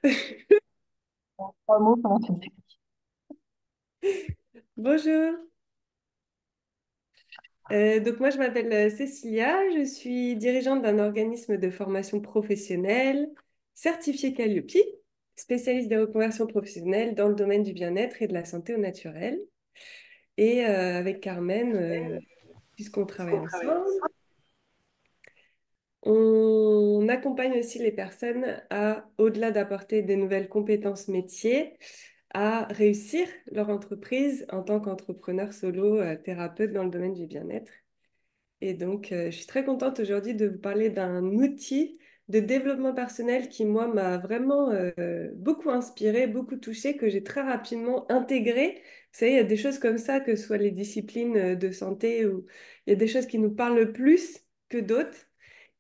Trois mots, comment tu me fais? Bonjour. Donc moi je m'appelle Cécilia, je suis dirigeante d'un organisme de formation professionnelle certifié Calliope, spécialiste des reconversions professionnelles dans le domaine du bien-être et de la santé au naturel. Et avec Carmen, puisqu'on travaille ensemble, on accompagne aussi les personnes à, au-delà d'apporter des nouvelles compétences métiers, à réussir leur entreprise en tant qu'entrepreneur solo, thérapeute dans le domaine du bien-être. Et donc, je suis très contente aujourd'hui de vous parler d'un outil de développement personnel qui, moi, m'a vraiment beaucoup inspiré, beaucoup touché, que j'ai très rapidement intégré. Vous savez, il y a des choses comme ça, que ce soit les disciplines de santé, ou il y a des choses qui nous parlent le plus que d'autres.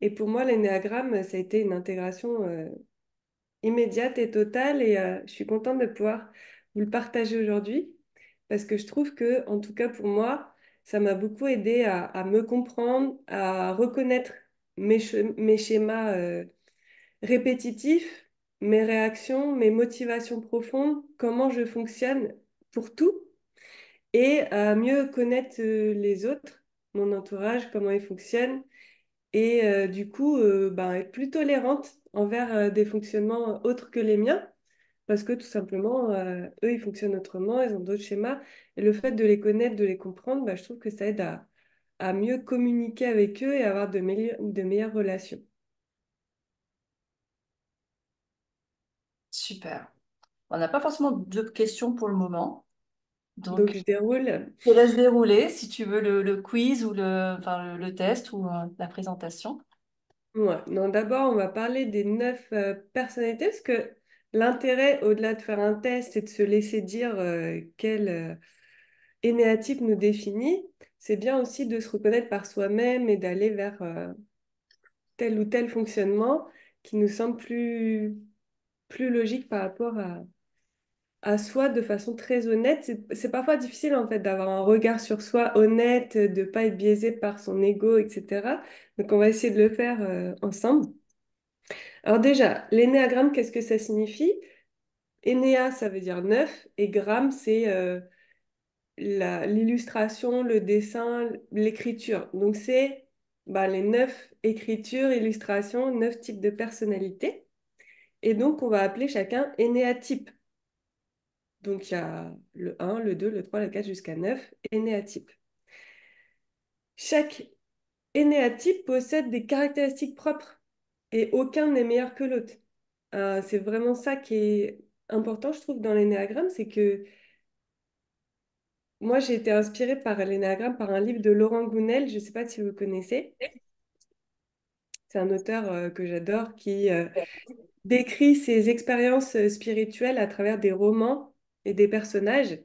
Et pour moi, l'énéagramme, ça a été une intégration immédiate et totale. Et je suis contente de pouvoir vous le partager aujourd'hui parce que je trouve que, en tout cas pour moi, ça m'a beaucoup aidé à me comprendre, à reconnaître mes schémas répétitifs, mes réactions, mes motivations profondes, comment je fonctionne pour tout et à mieux connaître les autres, mon entourage, comment ils fonctionnent et du coup ben, être plus tolérante envers des fonctionnements autres que les miens, parce que tout simplement, eux, ils fonctionnent autrement, ils ont d'autres schémas, et le fait de les connaître, de les comprendre, ben, je trouve que ça aide à mieux communiquer avec eux et avoir de meilleures relations. Super. On n'a pas forcément de questions pour le moment. Donc, Donc, je déroule. je te laisse dérouler si tu veux le quiz ou enfin, le test ou la présentation. Ouais. Non, d'abord, on va parler des 9 personnalités, parce que l'intérêt, au-delà de faire un test et de se laisser dire quel énéatype nous définit, c'est bien aussi de se reconnaître par soi-même et d'aller vers tel ou tel fonctionnement qui nous semble plus logique par rapport à soi de façon très honnête. C'est parfois difficile en fait d'avoir un regard sur soi honnête, de ne pas être biaisé par son ego, etc. Donc on va essayer de le faire ensemble. Alors déjà, l'énéagramme, qu'est-ce que ça signifie? Énéa, ça veut dire 9 et gramme, c'est l'illustration, le dessin, l'écriture. Donc, c'est bah, les 9 écritures, illustrations, 9 types de personnalités. Et donc, on va appeler chacun énéatype. Donc, il y a le un, le 2, le 3, le 4 jusqu'à 9 énéatypes. Chaque énéatype possède des caractéristiques propres et aucun n'est meilleur que l'autre. C'est vraiment ça qui est important, je trouve, dans l'énéagramme, c'est que moi, j'ai été inspirée par l'énéagramme par un livre de Laurent Gounel, je ne sais pas si vous connaissez. C'est un auteur que j'adore qui décrit ses expériences spirituelles à travers des romans et des personnages.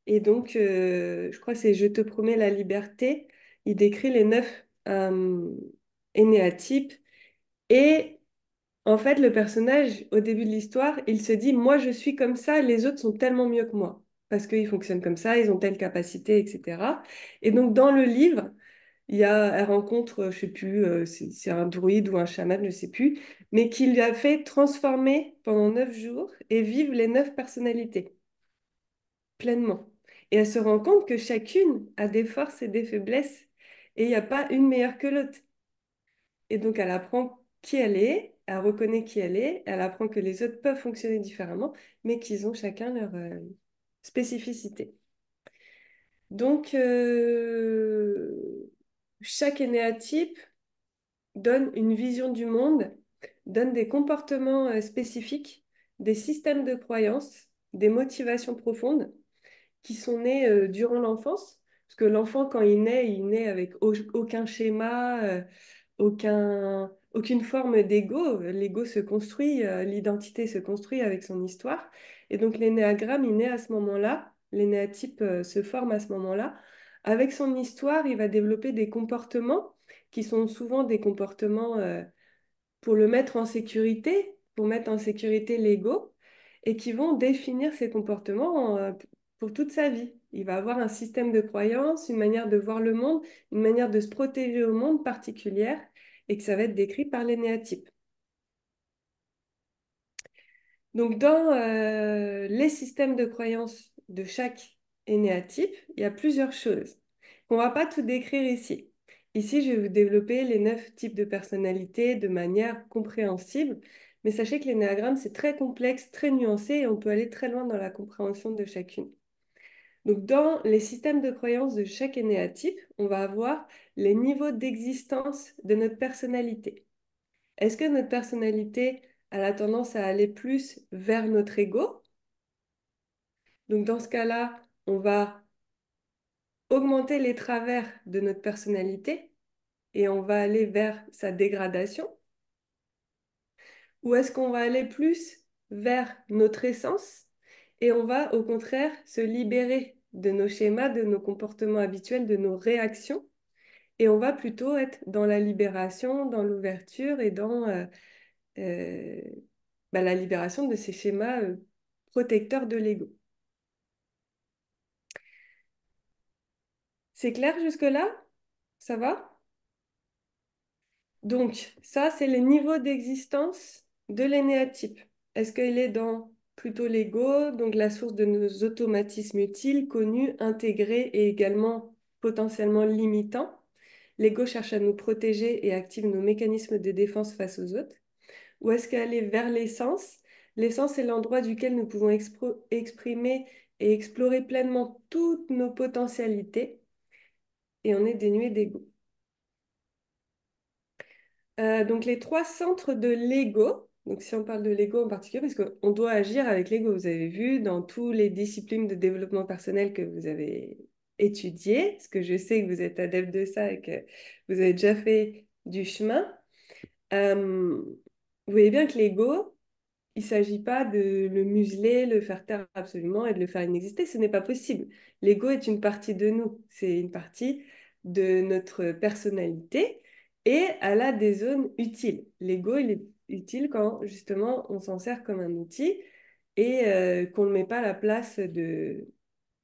Et donc, je crois que c'est Je te promets la liberté. Il décrit les 9 énéatypes. Et en fait, le personnage, au début de l'histoire, il se dit, moi, je suis comme ça, les autres sont tellement mieux que moi. Parce qu'ils fonctionnent comme ça, ils ont telle capacité, etc. Et donc, dans le livre, elle rencontre, je sais plus, c'est un druide ou un chaman, je sais plus, mais qui lui a fait transformer pendant 9 jours et vivre les 9 personnalités pleinement. Et elle se rend compte que chacune a des forces et des faiblesses et il n'y a pas une meilleure que l'autre. Et donc elle apprend qui elle est, elle reconnaît qui elle est, elle apprend que les autres peuvent fonctionner différemment, mais qu'ils ont chacun leur spécificité. Donc chaque énéatype donne une vision du monde, donne des comportements spécifiques, des systèmes de croyances, des motivations profondes qui sont nés durant l'enfance. Parce que l'enfant, quand il naît avec aucun schéma, aucune forme d'ego. L'ego se construit, l'identité se construit avec son histoire. Et donc l'énéagramme, il naît à ce moment-là. L'énéatype se forme à ce moment-là. Avec son histoire, il va développer des comportements qui sont souvent des comportements pour le mettre en sécurité, pour mettre en sécurité l'ego, et qui vont définir ses comportements pour toute sa vie. Il va avoir un système de croyance, une manière de voir le monde, une manière de se protéger au monde particulière, et que ça va être décrit par l'énéatype. Donc, dans les systèmes de croyance de chaque énéatype, il y a plusieurs choses qu'on ne va pas tout décrire ici. Ici, je vais vous développer les 9 types de personnalités de manière compréhensible. Mais sachez que l'énéagramme, c'est très complexe, très nuancé et on peut aller très loin dans la compréhension de chacune. Donc, dans les systèmes de croyance de chaque énéatype, on va avoir les niveaux d'existence de notre personnalité. Est-ce que notre personnalité a la tendance à aller plus vers notre ego? Donc dans ce cas-là, on va augmenter les travers de notre personnalité et on va aller vers sa dégradation. Ou est-ce qu'on va aller plus vers notre essence et on va au contraire se libérer de nos schémas, de nos comportements habituels, de nos réactions et on va plutôt être dans la libération, dans l'ouverture et dans euh, la libération de ces schémas protecteurs de l'ego. C'est clair jusque-là? Ça va? Donc, ça, c'est les niveaux d'existence de l'énéatype. Est-ce qu'il est dans plutôt l'ego, donc la source de nos automatismes utiles, connus, intégrés et également potentiellement limitants? L'ego cherche à nous protéger et active nos mécanismes de défense face aux autres. Ou est-ce qu'elle est vers l'essence? L'essence est l'endroit duquel nous pouvons exprimer et explorer pleinement toutes nos potentialités et on est dénué d'ego. Donc les trois centres de l'ego, donc si on parle de l'ego en particulier, parce qu'on doit agir avec l'ego, vous avez vu dans toutes les disciplines de développement personnel que vous avez étudiées, parce que je sais que vous êtes adepte de ça et que vous avez déjà fait du chemin, vous voyez bien que l'ego, il ne s'agit pas de le museler, le faire taire absolument et de le faire inexister. Ce n'est pas possible. L'ego est une partie de nous. C'est une partie de notre personnalité et elle a des zones utiles. L'ego, il est utile quand justement on s'en sert comme un outil et qu'on ne met pas à la place de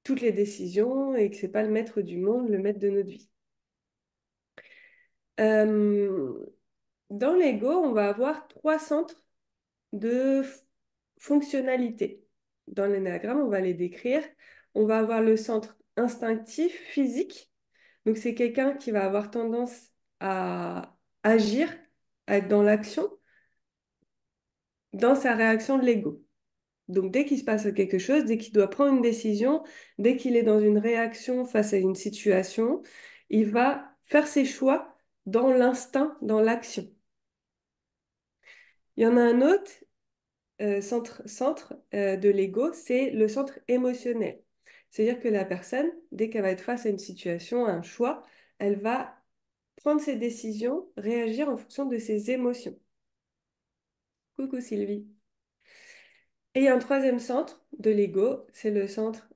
toutes les décisions et que ce n'est pas le maître du monde, le maître de notre vie. Euh, Dans l'ego, on va avoir trois centres de fonctionnalité. Dans l'énéagramme, on va les décrire. On va avoir le centre instinctif, physique. Donc, c'est quelqu'un qui va avoir tendance à agir, à être dans l'action, dans sa réaction de l'ego. Donc, dès qu'il se passe quelque chose, dès qu'il doit prendre une décision, dès qu'il est dans une réaction face à une situation, il va faire ses choix dans l'instinct, dans l'action. Il y en a un autre, centre de l'ego, c'est le centre émotionnel. C'est-à-dire que la personne, dès qu'elle va être face à une situation, à un choix, elle va prendre ses décisions, réagir en fonction de ses émotions. Coucou Sylvie. Et il y a un troisième centre de l'ego, c'est le centre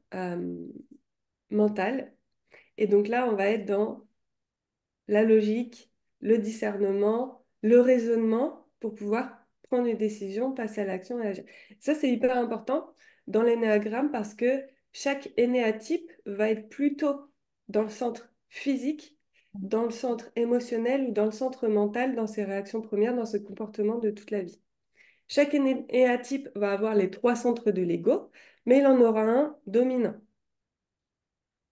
mental. Et donc là, on va être dans la logique, le discernement, le raisonnement pour pouvoir prendre une décision, passer à l'action et agir. Ça, c'est hyper important dans l'énéagramme parce que chaque énéatype va être plutôt dans le centre physique, dans le centre émotionnel ou dans le centre mental, dans ses réactions premières, dans ce comportement de toute la vie. Chaque énéatype va avoir les trois centres de l'ego, mais il en aura un dominant.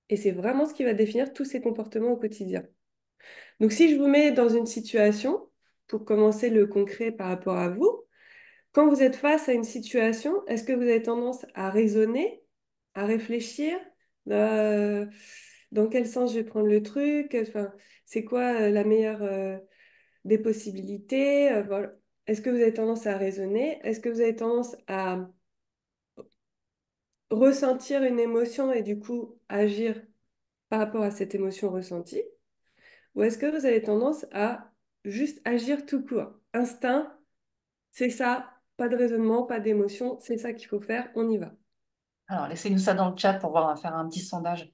Et c'est vraiment ce qui va définir tous ses comportements au quotidien. Donc, si je vous mets dans une situation, pour commencer le concret par rapport à vous, quand vous êtes face à une situation, est-ce que vous avez tendance à raisonner, à réfléchir, euh, dans quel sens je vais prendre le truc, enfin, c'est quoi la meilleure des possibilités, voilà. Est-ce que vous avez tendance à raisonner? Est-ce que vous avez tendance à ressentir une émotion et du coup agir par rapport à cette émotion ressentie? Ou est-ce que vous avez tendance à juste agir tout court? Instinct, c'est ça, pas de raisonnement, pas d'émotion, c'est ça qu'il faut faire, on y va. Alors, laissez-nous ça dans le chat pour voir, on va faire un petit sondage.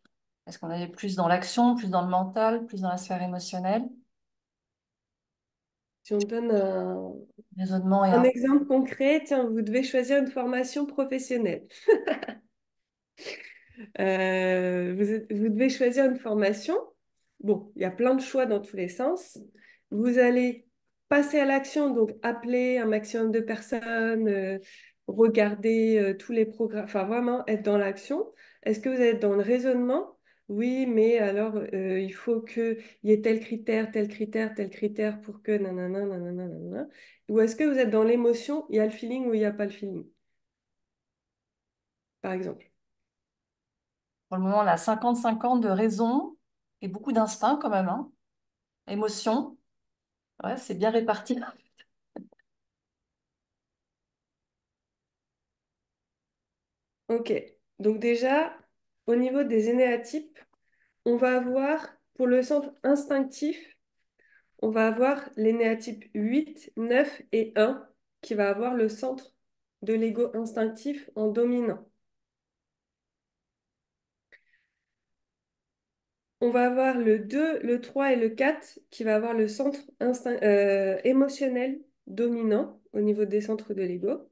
Est-ce qu'on est plus dans l'action, plus dans le mental, plus dans la sphère émotionnelle? Si on donne Raisonnement et un un... exemple concret, tiens, vous devez choisir une formation professionnelle. Vous devez choisir une formation. Bon, il y a plein de choix dans tous les sens. Vous allez passer à l'action, donc appeler un maximum de personnes, regarder tous les programmes, enfin vraiment être dans l'action? Est-ce que vous êtes dans le raisonnement? Oui, mais alors il faut qu'il y ait tel critère, tel critère, tel critère pour que nanana, nanana, nanana. Ou est-ce que vous êtes dans l'émotion, il y a le feeling ou il n'y a pas le feeling, par exemple? Pour le moment, on a 50-50 de raison et beaucoup d'instinct quand même, hein. Émotion, ouais, c'est bien réparti. Ok, donc déjà, au niveau des énéatypes, on va avoir pour le centre instinctif, on va avoir l'énéatype 8, 9 et 1 qui va avoir le centre de l'ego instinctif en dominant. On va avoir le 2, le 3 et le 4 qui va avoir le centre émotionnel dominant au niveau des centres de l'ego.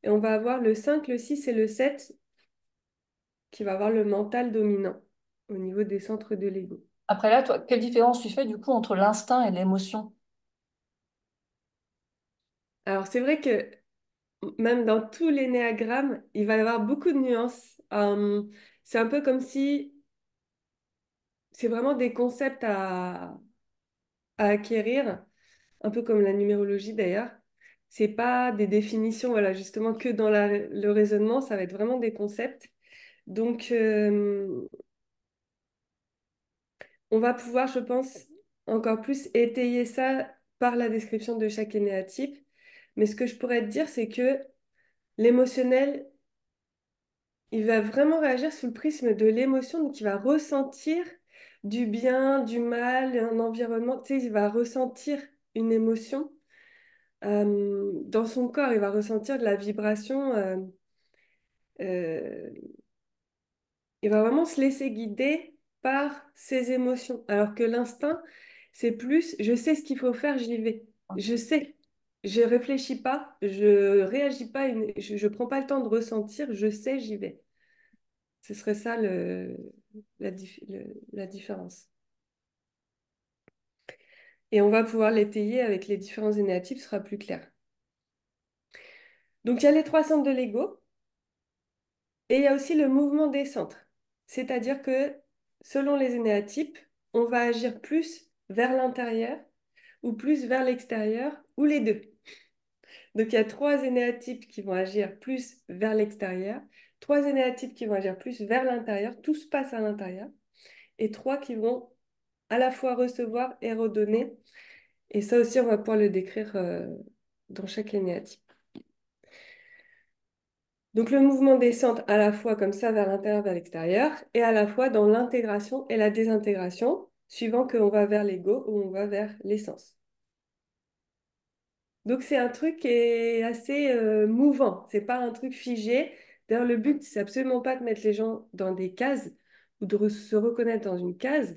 Et on va avoir le 5, le 6 et le 7 qui va avoir le mental dominant au niveau des centres de l'ego. Après là, toi, quelle différence tu fais du coup entre l'instinct et l'émotion? Alors c'est vrai que même dans tous les néagrammes, il va y avoir beaucoup de nuances. C'est un peu comme si c'est vraiment des concepts à acquérir, un peu comme la numérologie d'ailleurs. C'est pas des définitions, voilà, justement que dans le raisonnement, ça va être vraiment des concepts. Donc, on va pouvoir, je pense, encore plus étayer ça par la description de chaque énéatype. Mais ce que je pourrais te dire, c'est que l'émotionnel, il va vraiment réagir sous le prisme de l'émotion, donc il va ressentir du bien, du mal, un environnement, tu sais, il va ressentir une émotion dans son corps, il va ressentir de la vibration, euh, il va vraiment se laisser guider par ses émotions, alors que l'instinct, c'est plus, je sais ce qu'il faut faire, j'y vais, je sais. Je réfléchis pas, je réagis pas, je prends pas le temps de ressentir, je sais, j'y vais. Ce serait ça la différence. Et on va pouvoir l'étayer avec les différents énéatypes, ce sera plus clair. Donc il y a les trois centres de l'ego et il y a aussi le mouvement des centres. C'est-à-dire que selon les énéatypes, on va agir plus vers l'intérieur ou plus vers l'extérieur ou les deux. Donc il y a trois énéatypes qui vont agir plus vers l'extérieur, trois énéatypes qui vont agir plus vers l'intérieur, tout se passe à l'intérieur, et trois qui vont à la fois recevoir et redonner. Et ça aussi, on va pouvoir le décrire dans chaque énéatype. Donc le mouvement descend à la fois comme ça vers l'intérieur, vers l'extérieur, et à la fois dans l'intégration et la désintégration, suivant qu'on va vers l'ego ou on va vers l'essence. Donc c'est un truc qui est assez mouvant, c'est pas un truc figé. D'ailleurs, le but, c'est absolument pas de mettre les gens dans des cases ou de se reconnaître dans une case,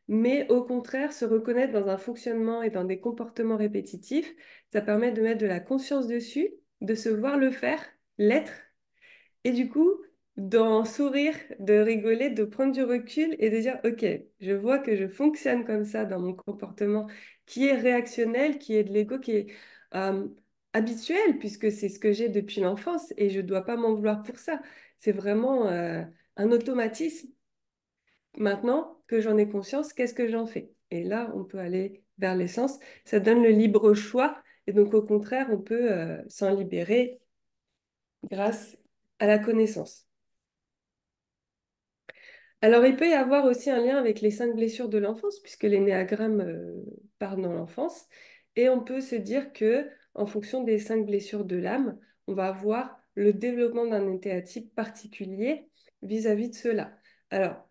mais au contraire, se reconnaître dans un fonctionnement et dans des comportements répétitifs, ça permet de mettre de la conscience dessus, de se voir le faire, l'être, et du coup, d'en sourire, de rigoler, de prendre du recul et de dire, OK, je vois que je fonctionne comme ça dans mon comportement qui est réactionnel, qui est de l'ego, qui est euh, habituel, puisque c'est ce que j'ai depuis l'enfance et je ne dois pas m'en vouloir pour ça. C'est vraiment un automatisme. Maintenant que j'en ai conscience, qu'est-ce que j'en fais? Et là, on peut aller vers l'essence. Ça donne le libre choix. Et donc, au contraire, on peut s'en libérer grâce à la connaissance. Alors, il peut y avoir aussi un lien avec les cinq blessures de l'enfance, puisque l'énéagramme part dans l'enfance. Et on peut se dire que, en fonction des cinq blessures de l'âme, on va avoir le développement d'un énéatype particulier vis-à-vis de cela. Alors,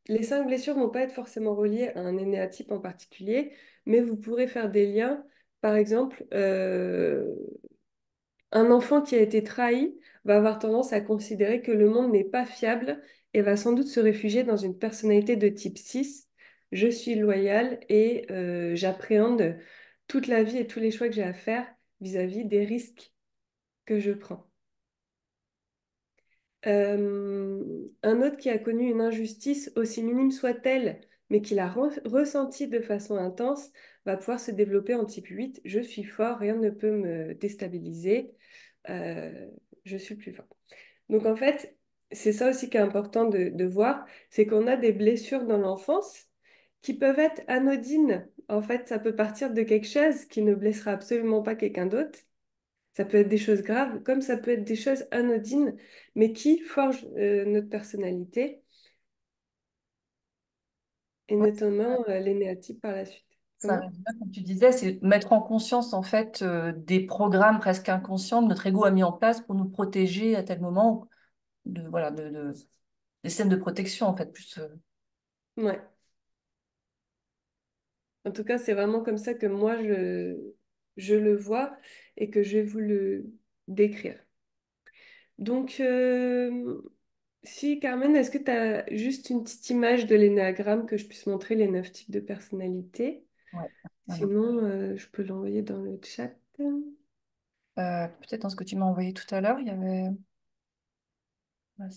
les cinq blessures ne vont pas être forcément reliées à un énéatype en particulier, mais vous pourrez faire des liens. Par exemple, un enfant qui a été trahi va avoir tendance à considérer que le monde n'est pas fiable et va sans doute se réfugier dans une personnalité de type 6. Je suis loyal et j'appréhende toute la vie et tous les choix que j'ai à faire vis-à-vis des risques que je prends. Un autre qui a connu une injustice, aussi minime soit-elle, mais qui l'a ressentie de façon intense, va pouvoir se développer en type 8. Je suis fort, rien ne peut me déstabiliser. je suis plus fort. Donc en fait, c'est ça aussi qui est important de voir, c'est qu'on a des blessures dans l'enfance qui peuvent être anodines. En fait, ça peut partir de quelque chose qui ne blessera absolument pas quelqu'un d'autre. Ça peut être des choses graves, comme ça peut être des choses anodines, mais qui forgent notre personnalité, et Ouais, notamment les néatypes par la suite. ça Comment? arrive bien, comme tu disais, c'est mettre en conscience en fait des programmes presque inconscients que notre ego a mis en place pour nous protéger à tel moment de voilà des scènes de protection en fait plus. Ouais. En tout cas, c'est vraiment comme ça que moi, je le vois et que je vais vous le décrire. Donc, si Carmen, est-ce que tu as juste une petite image de l'énéagramme que je puisse montrer les 9 types de personnalité? Ouais. Alors, Sinon, je peux l'envoyer dans le chat. peut-être dans ce que tu m'as envoyé tout à l'heure, il y avait. Ouais,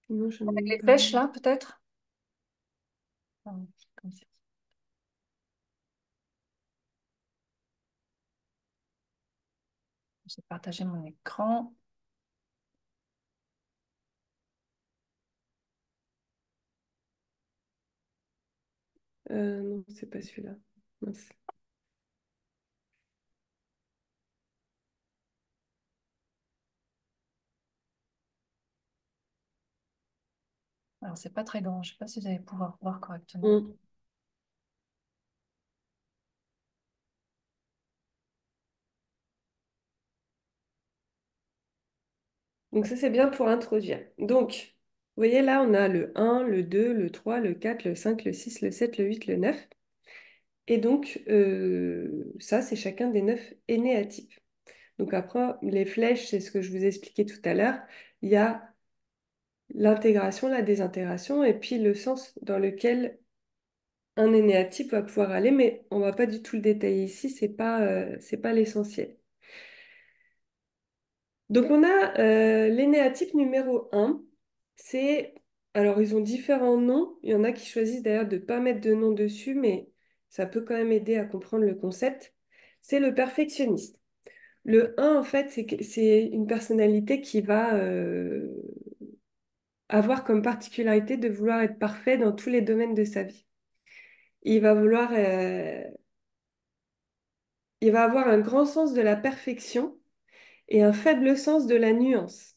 Sinon, j'en ai avec mis les pas flèches mal. là, peut-être. Pardon, comme ça. J'ai partagé mon écran. Non, c'est pas celui-là. Mince. Alors, c'est pas très grand. Je sais pas si vous allez pouvoir voir correctement. Mm. Donc ça, c'est bien pour introduire. Donc, vous voyez là, on a le 1, le 2, le 3, le 4, le 5, le 6, le 7, le 8, le 9. Et donc, ça, c'est chacun des 9 énéatypes. Donc après, les flèches, c'est ce que je vous ai expliqué tout à l'heure. Il y a l'intégration, la désintégration, et puis le sens dans lequel un énéatype va pouvoir aller, mais on va pas du tout le détailler ici, c'est pas l'essentiel. Donc on a l'énéatype numéro un. C'est, alors ils ont différents noms, il y en a qui choisissent d'ailleurs de ne pas mettre de nom dessus, mais ça peut quand même aider à comprendre le concept. C'est le perfectionniste. Le un en fait, c'est une personnalité qui va avoir comme particularité de vouloir être parfait dans tous les domaines de sa vie. Il va vouloir, il va avoir un grand sens de la perfection et un faible sens de la nuance.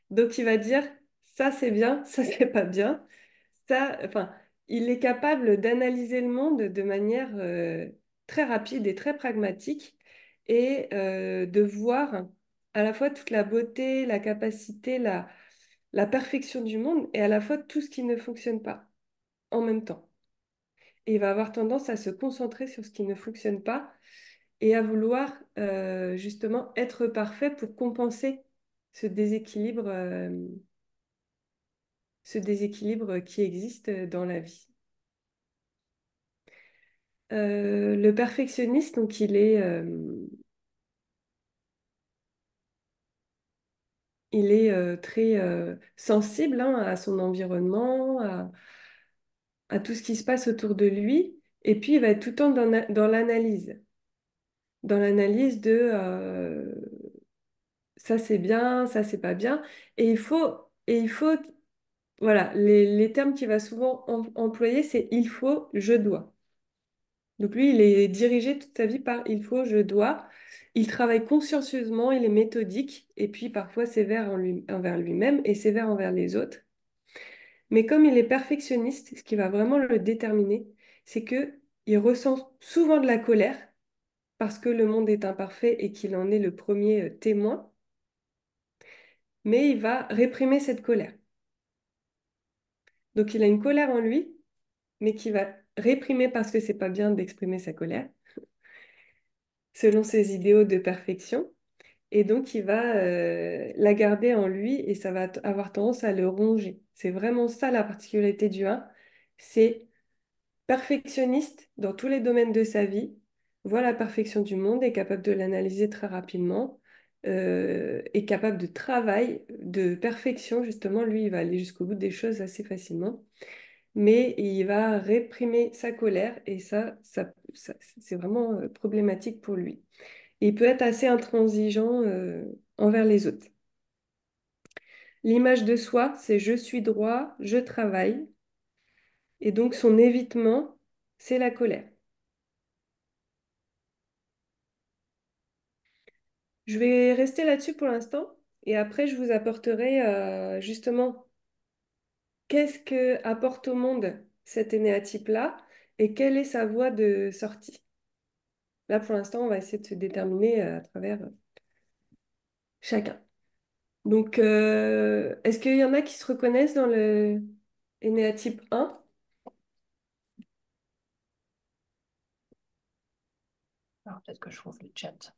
Donc il va dire, ça c'est bien, ça c'est pas bien. Ça, enfin, il est capable d'analyser le monde de manière très rapide et très pragmatique et de voir à la fois toute la beauté, la capacité, la perfection du monde et à la fois tout ce qui ne fonctionne pas en même temps. Et il va avoir tendance à se concentrer sur ce qui ne fonctionne pas et à vouloir justement être parfait pour compenser ce déséquilibre, euh, ce déséquilibre qui existe dans la vie. Le perfectionniste, donc il est très sensible hein, à son environnement, à tout ce qui se passe autour de lui, et puis il va être tout le temps dans l'analyse de ça c'est bien, ça c'est pas bien, et il faut, voilà, les termes qu'il va souvent employer, c'est il faut, je dois. Donc lui, il est dirigé toute sa vie par il faut, je dois. Il travaille consciencieusement, il est méthodique, et puis parfois sévère envers lui-même et sévère envers les autres. Mais comme il est perfectionniste, ce qui va vraiment le déterminer, c'est que il ressent souvent de la colère parce que le monde est imparfait et qu'il en est le premier témoin, mais il va réprimer cette colère. Donc il a une colère en lui, mais qui va réprimer parce que c'est pas bien d'exprimer sa colère, selon ses idéaux de perfection. Et donc, il va la garder en lui et ça va avoir tendance à le ronger. C'est vraiment ça la particularité du 1. C'est perfectionniste dans tous les domaines de sa vie, voit la perfection du monde, est capable de l'analyser très rapidement, est capable de travail, de perfection. Justement, lui, il va aller jusqu'au bout des choses assez facilement. Mais il va réprimer sa colère et ça c'est vraiment problématique pour lui. Et il peut être assez intransigeant envers les autres. L'image de soi, c'est je suis droit, je travaille. Et donc son évitement, c'est la colère. Je vais rester là-dessus pour l'instant. Et après, je vous apporterai justement qu'est-ce que apporte au monde cet énéatype-là et quelle est sa voie de sortie. Là, pour l'instant, on va essayer de se déterminer à travers chacun. Donc, est-ce qu'il y en a qui se reconnaissent dans le énéatype 1? Alors, peut-être que je trouve le chat.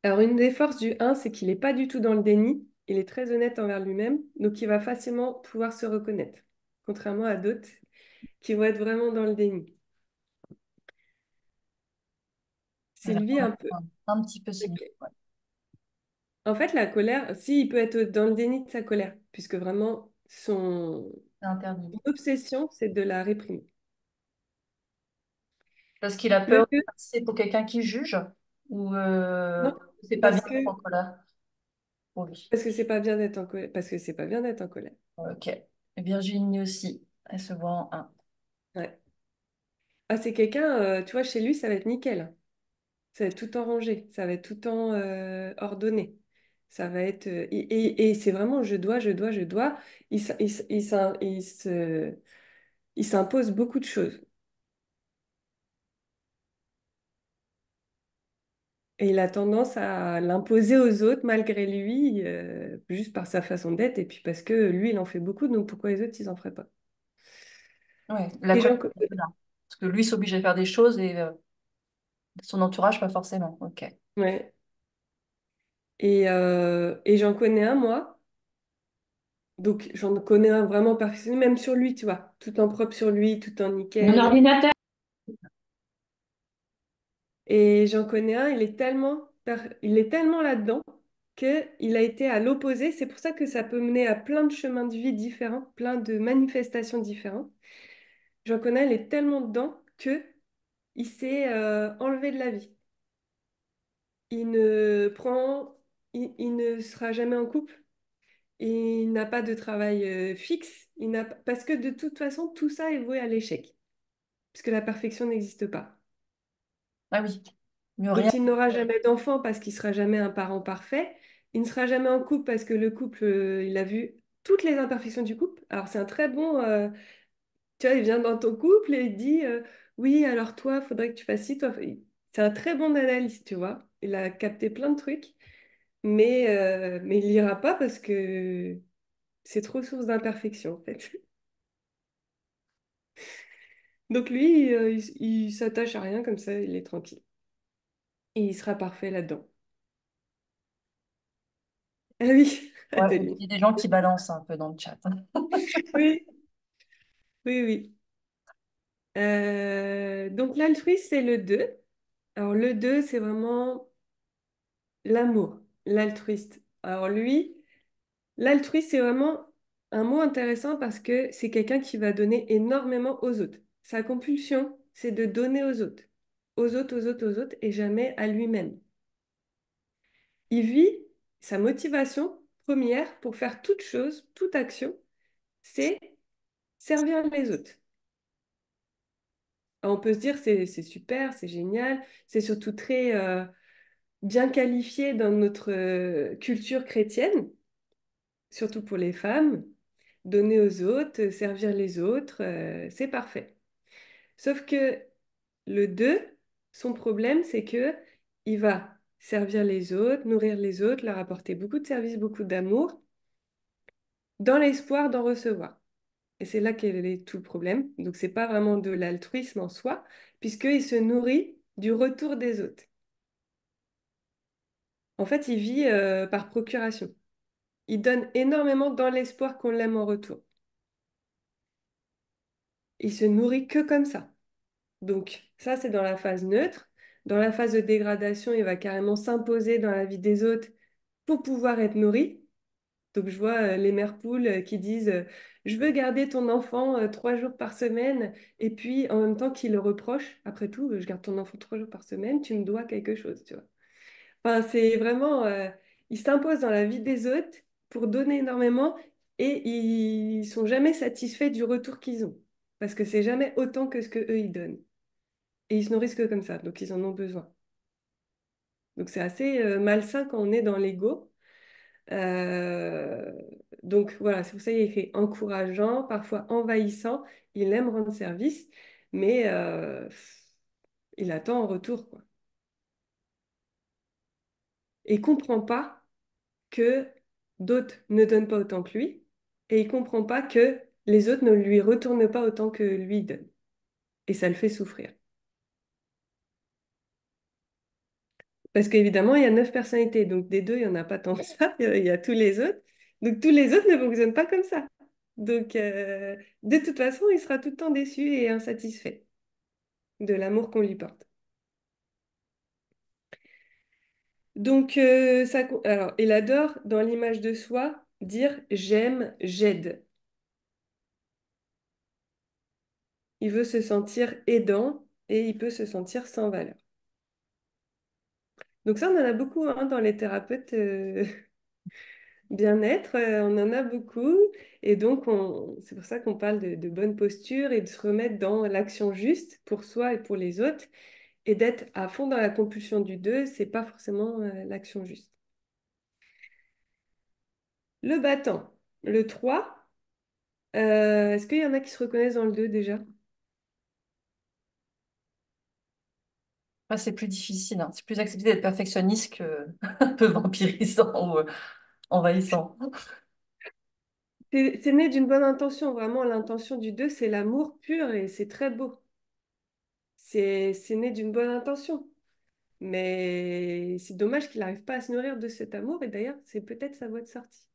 Alors, une des forces du 1, c'est qu'il n'est pas du tout dans le déni. Il est très honnête envers lui-même, donc il va facilement pouvoir se reconnaître, contrairement à d'autres qui vont être vraiment dans le déni. Sylvie, un peu. Un petit peu Ok. Sylvie. Ouais, En fait, la colère, si, il peut être dans le déni de sa colère, puisque vraiment, son c'est interdit. obsession, c'est de la réprimer. Parce qu'il a Le peur de 2, passer pour quelqu'un qui juge ou non, c'est pas bien parce d'être que en colère pour lui. parce que c'est pas bien d'être en colère, parce que c'est pas bien d'être en colère. Ok. Et Virginie aussi, elle se voit en un. Ouais. Ah, c'est quelqu'un, tu vois, chez lui, ça va être nickel. Ça va être tout en rangé, ça va être tout en ordonné. Ça va être et c'est vraiment je dois. Il s'impose beaucoup de choses. Et il a tendance à l'imposer aux autres malgré lui, juste par sa façon d'être, et puis parce que lui, il en fait beaucoup, donc pourquoi les autres, ils en feraient pas? Ouais, la Et colère, j'en c'est un peu là. Parce que lui s'oblige à faire des choses et son entourage, pas forcément. Ok. ouais. Et j'en connais un, moi. Donc, j'en connais un vraiment perfectionné, même sur lui, tu vois. Tout en propre sur lui, tout en Mon nickel. ordinateur. Et j'en connais un, il est tellement là-dedans qu'il a été à l'opposé. C'est pour ça que ça peut mener à plein de chemins de vie différents, plein de manifestations différentes. J'en connais un, il est tellement dedans que il s'est enlevé de la vie. Il ne prend, il ne sera jamais en couple. Il n'a pas de travail fixe. Parce que de toute façon, tout ça est voué à l'échec, puisque la perfection n'existe pas. Ah oui. Mieux rien. Donc, il n'aura jamais d'enfant parce qu'il sera jamais un parent parfait. Il ne sera jamais en couple parce que le couple, il a vu toutes les imperfections du couple. Alors, c'est un très bon, tu vois, il vient dans ton couple et il dit, oui, alors toi, il faudrait que tu fasses ci, toi. C'est un très bon analyste, tu vois. Il a capté plein de trucs, mais il n'ira pas parce que c'est trop source d'imperfection, en fait. Donc, lui, il s'attache à rien comme ça, il est tranquille. Et il sera parfait là-dedans. Ah oui, Ouais, Adeline. il y a des gens qui balancent un peu dans le chat. Oui, oui, oui. Donc l'altruisme, c'est le 2. Alors le 2 c'est vraiment l'amour, l'altruiste. Alors lui, l'altruiste, c'est vraiment un mot intéressant parce que c'est quelqu'un qui va donner énormément aux autres. Sa compulsion, c'est de donner aux autres, aux autres, aux autres, aux autres, et jamais à lui-même. Il vit sa motivation première pour faire toute chose, toute action, c'est servir les autres. Alors, on peut se dire c'est super, c'est génial, c'est surtout très bien qualifié dans notre culture chrétienne, surtout pour les femmes. Donner aux autres, servir les autres, c'est parfait. Sauf que le 2, son problème, c'est que il va servir les autres, nourrir les autres, leur apporter beaucoup de services, beaucoup d'amour, dans l'espoir d'en recevoir. Et c'est là qu'est est tout le problème. Donc, c'est pas vraiment de l'altruisme en soi, puisqu'il se nourrit du retour des autres. En fait, il vit par procuration. Il donne énormément dans l'espoir qu'on l'aime en retour. Il se nourrit que comme ça. Donc, ça, c'est dans la phase neutre. Dans la phase de dégradation, il va carrément s'imposer dans la vie des autres pour pouvoir être nourri. Donc, je vois les mères poules qui disent je veux garder ton enfant 3 jours par semaine. Et puis, en même temps, qui le reprochent après tout, je garde ton enfant 3 jours par semaine, tu me dois quelque chose, tu vois. Enfin, c'est vraiment, ils s'imposent dans la vie des autres pour donner énormément et ils sont jamais satisfaits du retour qu'ils ont. Parce que c'est jamais autant que ce que eux ils donnent. Et ils se nourrissent que comme ça, donc ils en ont besoin. Donc c'est assez malsain quand on est dans l'ego. Euh, donc voilà, c'est pour ça qu'il est écrit encourageant, parfois envahissant. Il aime rendre service, mais il attend en retour, quoi. Et il comprend pas que d'autres ne donnent pas autant que lui, et il comprend pas que les autres ne lui retournent pas autant que lui donne. Et ça le fait souffrir. Parce qu'évidemment, il y a 9 personnalités, donc des deux, il n'y en a pas tant que ça, il y a tous les autres. Donc tous les autres ne fonctionnent pas comme ça. Donc de toute façon, il sera tout le temps déçu et insatisfait de l'amour qu'on lui porte. Donc alors, il adore, dans l'image de soi, dire j'aime, j'aide. Il veut se sentir aidant et il peut se sentir sans valeur. Donc ça, on en a beaucoup hein, dans les thérapeutes bien-être, on en a beaucoup. Et donc, c'est pour ça qu'on parle de bonne posture et de se remettre dans l'action juste pour soi et pour les autres. Et d'être à fond dans la compulsion du 2, c'est pas forcément l'action juste. Le battant, le 3. Est-ce qu'il y en a qui se reconnaissent dans le 2 déjà? Enfin, c'est plus difficile, hein. C'est plus accepté d'être perfectionniste que un peu vampirisant ou envahissant. C'est né d'une bonne intention, vraiment. L'intention du 2, c'est l'amour pur et c'est très beau. C'est né d'une bonne intention. Mais c'est dommage qu'il n'arrive pas à se nourrir de cet amour et d'ailleurs, c'est peut-être sa voie de sortie.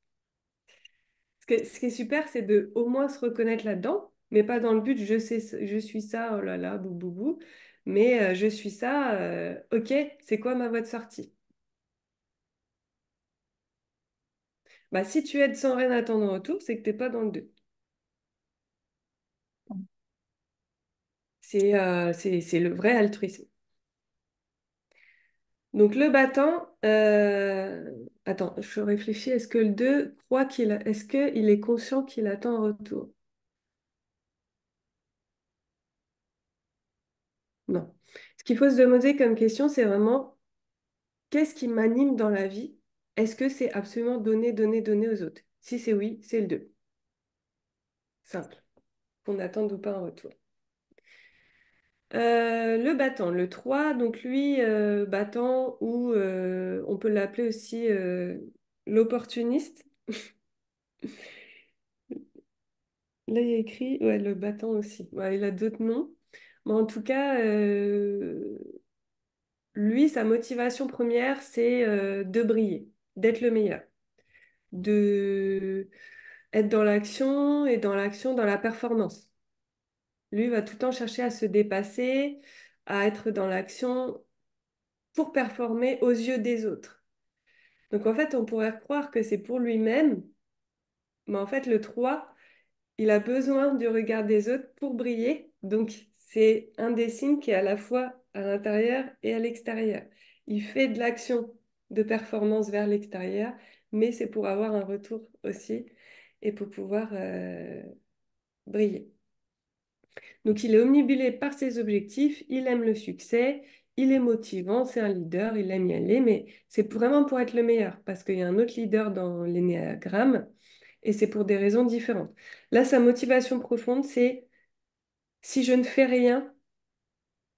Ce qui est super, c'est de au moins se reconnaître là-dedans, mais pas dans le but je sais, je suis ça, oh là là, bou bou bou, mais je suis ça, ok, c'est quoi ma voie de sortie? Bah, si tu aides sans rien attendre en retour, c'est que t'es pas dans le 2. C'est le vrai altruisme. Donc le battant, attends, je réfléchis, est-ce que le 2 croit est-ce qu'il est conscient qu'il attend en retour? Non. Ce qu'il faut se demander comme question, c'est vraiment qu'est-ce qui m'anime dans la vie? Est-ce que c'est absolument donner, donner, donner aux autres? Si c'est oui, c'est le 2. Simple. Qu'on attende ou pas un retour. Le battant, le 3, donc lui, battant, ou on peut l'appeler aussi l'opportuniste. Là, il y a écrit, ouais, le battant aussi. Ouais, il a d'autres noms. Mais en tout cas, lui, sa motivation première, c'est de briller, d'être le meilleur, de être dans l'action et dans l'action, dans la performance. Lui va tout le temps chercher à se dépasser, à être dans l'action pour performer aux yeux des autres. Donc en fait, on pourrait croire que c'est pour lui-même, mais en fait, le 3 il a besoin du regard des autres pour briller. Donc c'est un des signes qui est à la fois à l'intérieur et à l'extérieur. Il fait de l'action de performance vers l'extérieur, mais c'est pour avoir un retour aussi et pour pouvoir briller. Donc, il est omnibulé par ses objectifs, il aime le succès, il est motivant, c'est un leader, il aime y aller, mais c'est vraiment pour être le meilleur, parce qu'il y a un autre leader dans l'énéagramme, et c'est pour des raisons différentes. Là, sa motivation profonde, c'est si je ne fais rien,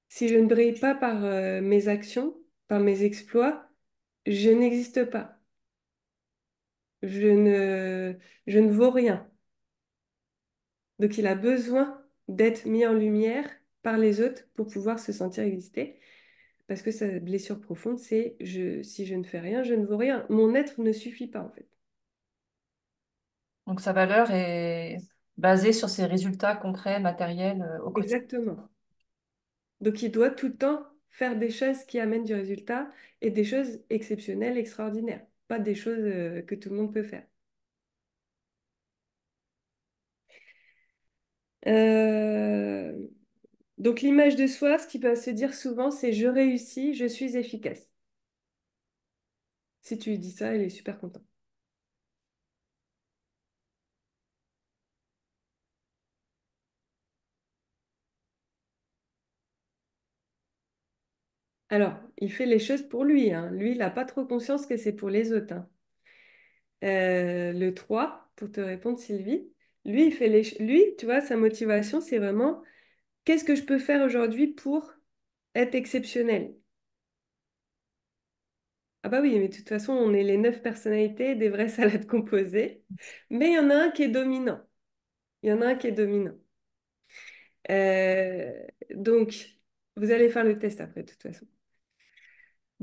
si je ne brille pas par mes actions, par mes exploits, je n'existe pas. Je ne, je ne vaux rien. Donc, il a besoin d'être mis en lumière par les autres pour pouvoir se sentir exister. Parce que sa blessure profonde, c'est si je ne fais rien, je ne vaux rien. Mon être ne suffit pas, en fait. Donc sa valeur est basée sur ses résultats concrets, matériels au quotidien. Exactement. Donc, il doit tout le temps faire des choses qui amènent du résultat et des choses exceptionnelles, extraordinaires. Pas des choses que tout le monde peut faire. Euh, Donc, l'image de soi, ce qui peut se dire souvent, c'est je réussis, je suis efficace. Si tu lui dis ça, il est super content. Alors, il fait les choses pour lui, hein. Lui, il n'a pas trop conscience que c'est pour les autres, hein. Le 3 pour te répondre, Sylvie, lui, lui, tu vois, sa motivation, c'est vraiment qu'est-ce que je peux faire aujourd'hui pour être exceptionnel? Ah bah oui, mais de toute façon, on est les 9 personnalités des vraies salades composées. Mais il y en a un qui est dominant. Il y en a un qui est dominant. Euh, donc, vous allez faire le test après, de toute façon.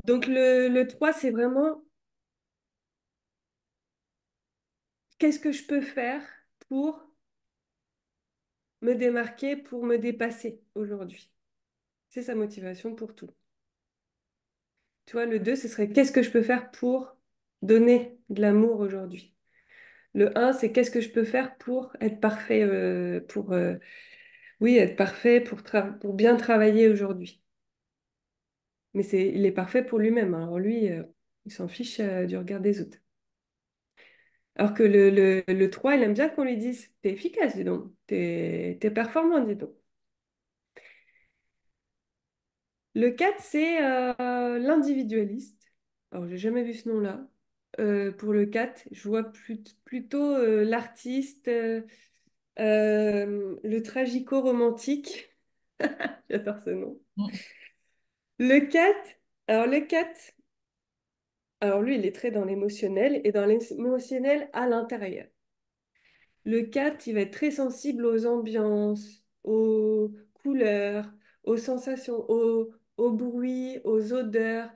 Donc, le 3 c'est vraiment qu'est-ce que je peux faire pour me démarquer, pour me dépasser aujourd'hui. C'est sa motivation pour tout. Tu vois, le 2 ce serait qu'est-ce que je peux faire pour donner de l'amour aujourd'hui. Le un c'est qu'est-ce que je peux faire pour être parfait, oui, être parfait, pour bien travailler aujourd'hui. Mais il est parfait pour lui-même, hein. Alors lui, il s'en fiche du regard des autres. Alors que le 3 il aime bien qu'on lui dise, t'es efficace, dis donc, t'es performant, dis donc. Le 4 c'est l'individualiste. Alors, j'ai jamais vu ce nom-là. Pour le 4 je vois plutôt l'artiste, le tragico-romantique. J'adore ce nom. Mm. Le 4 le 4 alors lui, il est très dans l'émotionnel et dans l'émotionnel à l'intérieur. Le 4 il va être très sensible aux ambiances, aux couleurs, aux sensations, aux bruits, aux odeurs,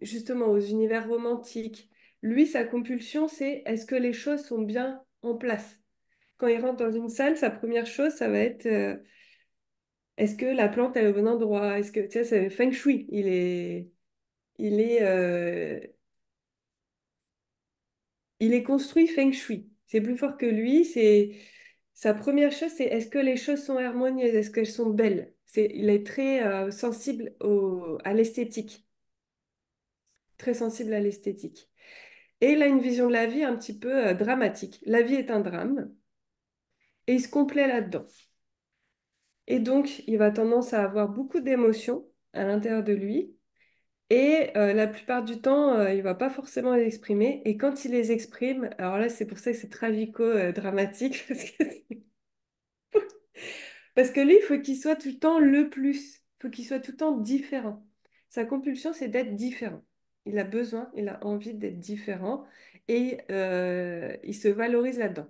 justement aux univers romantiques. Lui, sa compulsion, c'est est-ce que les choses sont bien en place? Quand il rentre dans une salle, sa première chose, ça va être est-ce que la plante est au bon endroit? Est-ce que, tu sais, c'est feng shui. Il est, il est construit feng shui. C'est plus fort que lui. Sa première chose, c'est est-ce que les choses sont harmonieuses? Est-ce qu'elles sont belles? Il est très sensible à l'esthétique. Très sensible à l'esthétique. Et il a une vision de la vie un petit peu dramatique. La vie est un drame et il se complaît là-dedans. Et donc, il va tendance à avoir beaucoup d'émotions à l'intérieur de lui. Et la plupart du temps, il va pas forcément les exprimer. Et quand il les exprime, alors là, c'est pour ça que c'est tragico-dramatique. Parce que lui, il faut qu'il soit tout le temps le plus. Il faut qu'il soit tout le temps différent. Sa compulsion, c'est d'être différent. Il a besoin, il a envie d'être différent. Et il se valorise là-dedans.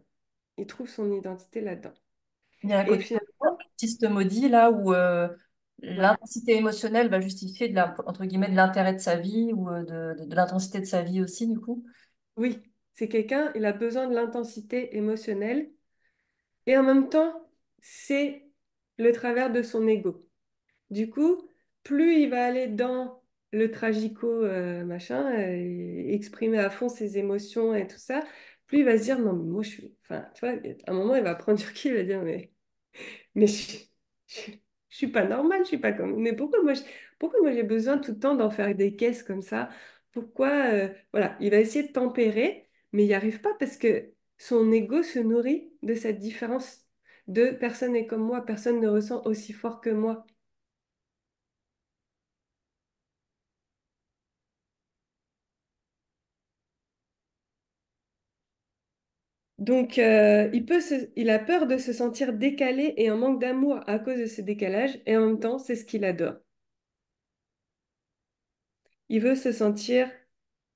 Il trouve son identité là-dedans. Il y a un Et côté finalement, artiste maudit là où ouais, l'intensité émotionnelle va justifier entre guillemets de l'intérêt de sa vie ou de l'intensité de sa vie aussi du coup. oui, c'est quelqu'un, il a besoin de l'intensité émotionnelle. Et en même temps, c'est le travers de son ego. Du coup, plus il va aller dans le tragico machin, et exprimer à fond ses émotions et tout ça, plus il va se dire non, mais moi je suis. Enfin, tu vois, à un moment, il va prendre du recul, il va dire mais je, je suis pas normale, je suis pas comme. Mais pourquoi moi j'ai besoin tout le temps d'en faire des caisses comme ça? Pourquoi voilà, il va essayer de tempérer, mais il n'y arrive pas parce que son ego se nourrit de cette différence de personne n'est comme moi, personne ne ressent aussi fort que moi. Donc, il a peur de se sentir décalé et en manque d'amour à cause de ce décalage, et en même temps, c'est ce qu'il adore. Il veut se sentir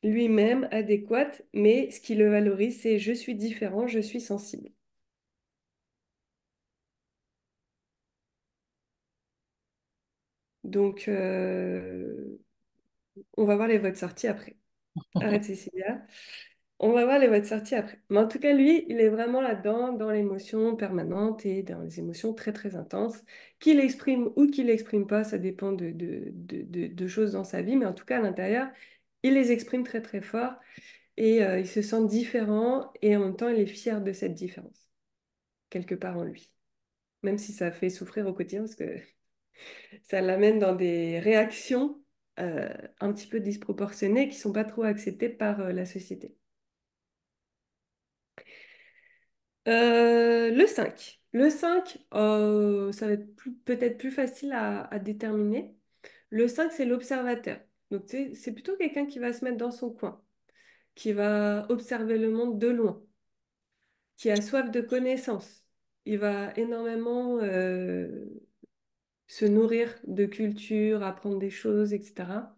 lui-même adéquat, mais ce qui le valorise, c'est je suis différent, je suis sensible. Donc, on va voir les votes sortis après. Arrête, Cécilia. On va voir les votes sortis après. Mais en tout cas, lui, il est vraiment là-dedans, dans l'émotion permanente et dans les émotions très, très intenses. Qu'il exprime ou qu'il l'exprime pas, ça dépend de choses dans sa vie. Mais en tout cas, à l'intérieur, il les exprime très, très fort et il se sent différent et en même temps, il est fier de cette différence, quelque part en lui. Même si ça fait souffrir au quotidien parce que ça l'amène dans des réactions. un petit peu disproportionnées qui ne sont pas trop acceptées par la société. Le 5. Le 5, ça va être peut-être plus facile à déterminer. Le 5, c'est l'observateur. Donc, c'est plutôt quelqu'un qui va se mettre dans son coin, qui va observer le monde de loin, qui a soif de connaissances. Il va énormément se nourrir de culture, apprendre des choses, etc.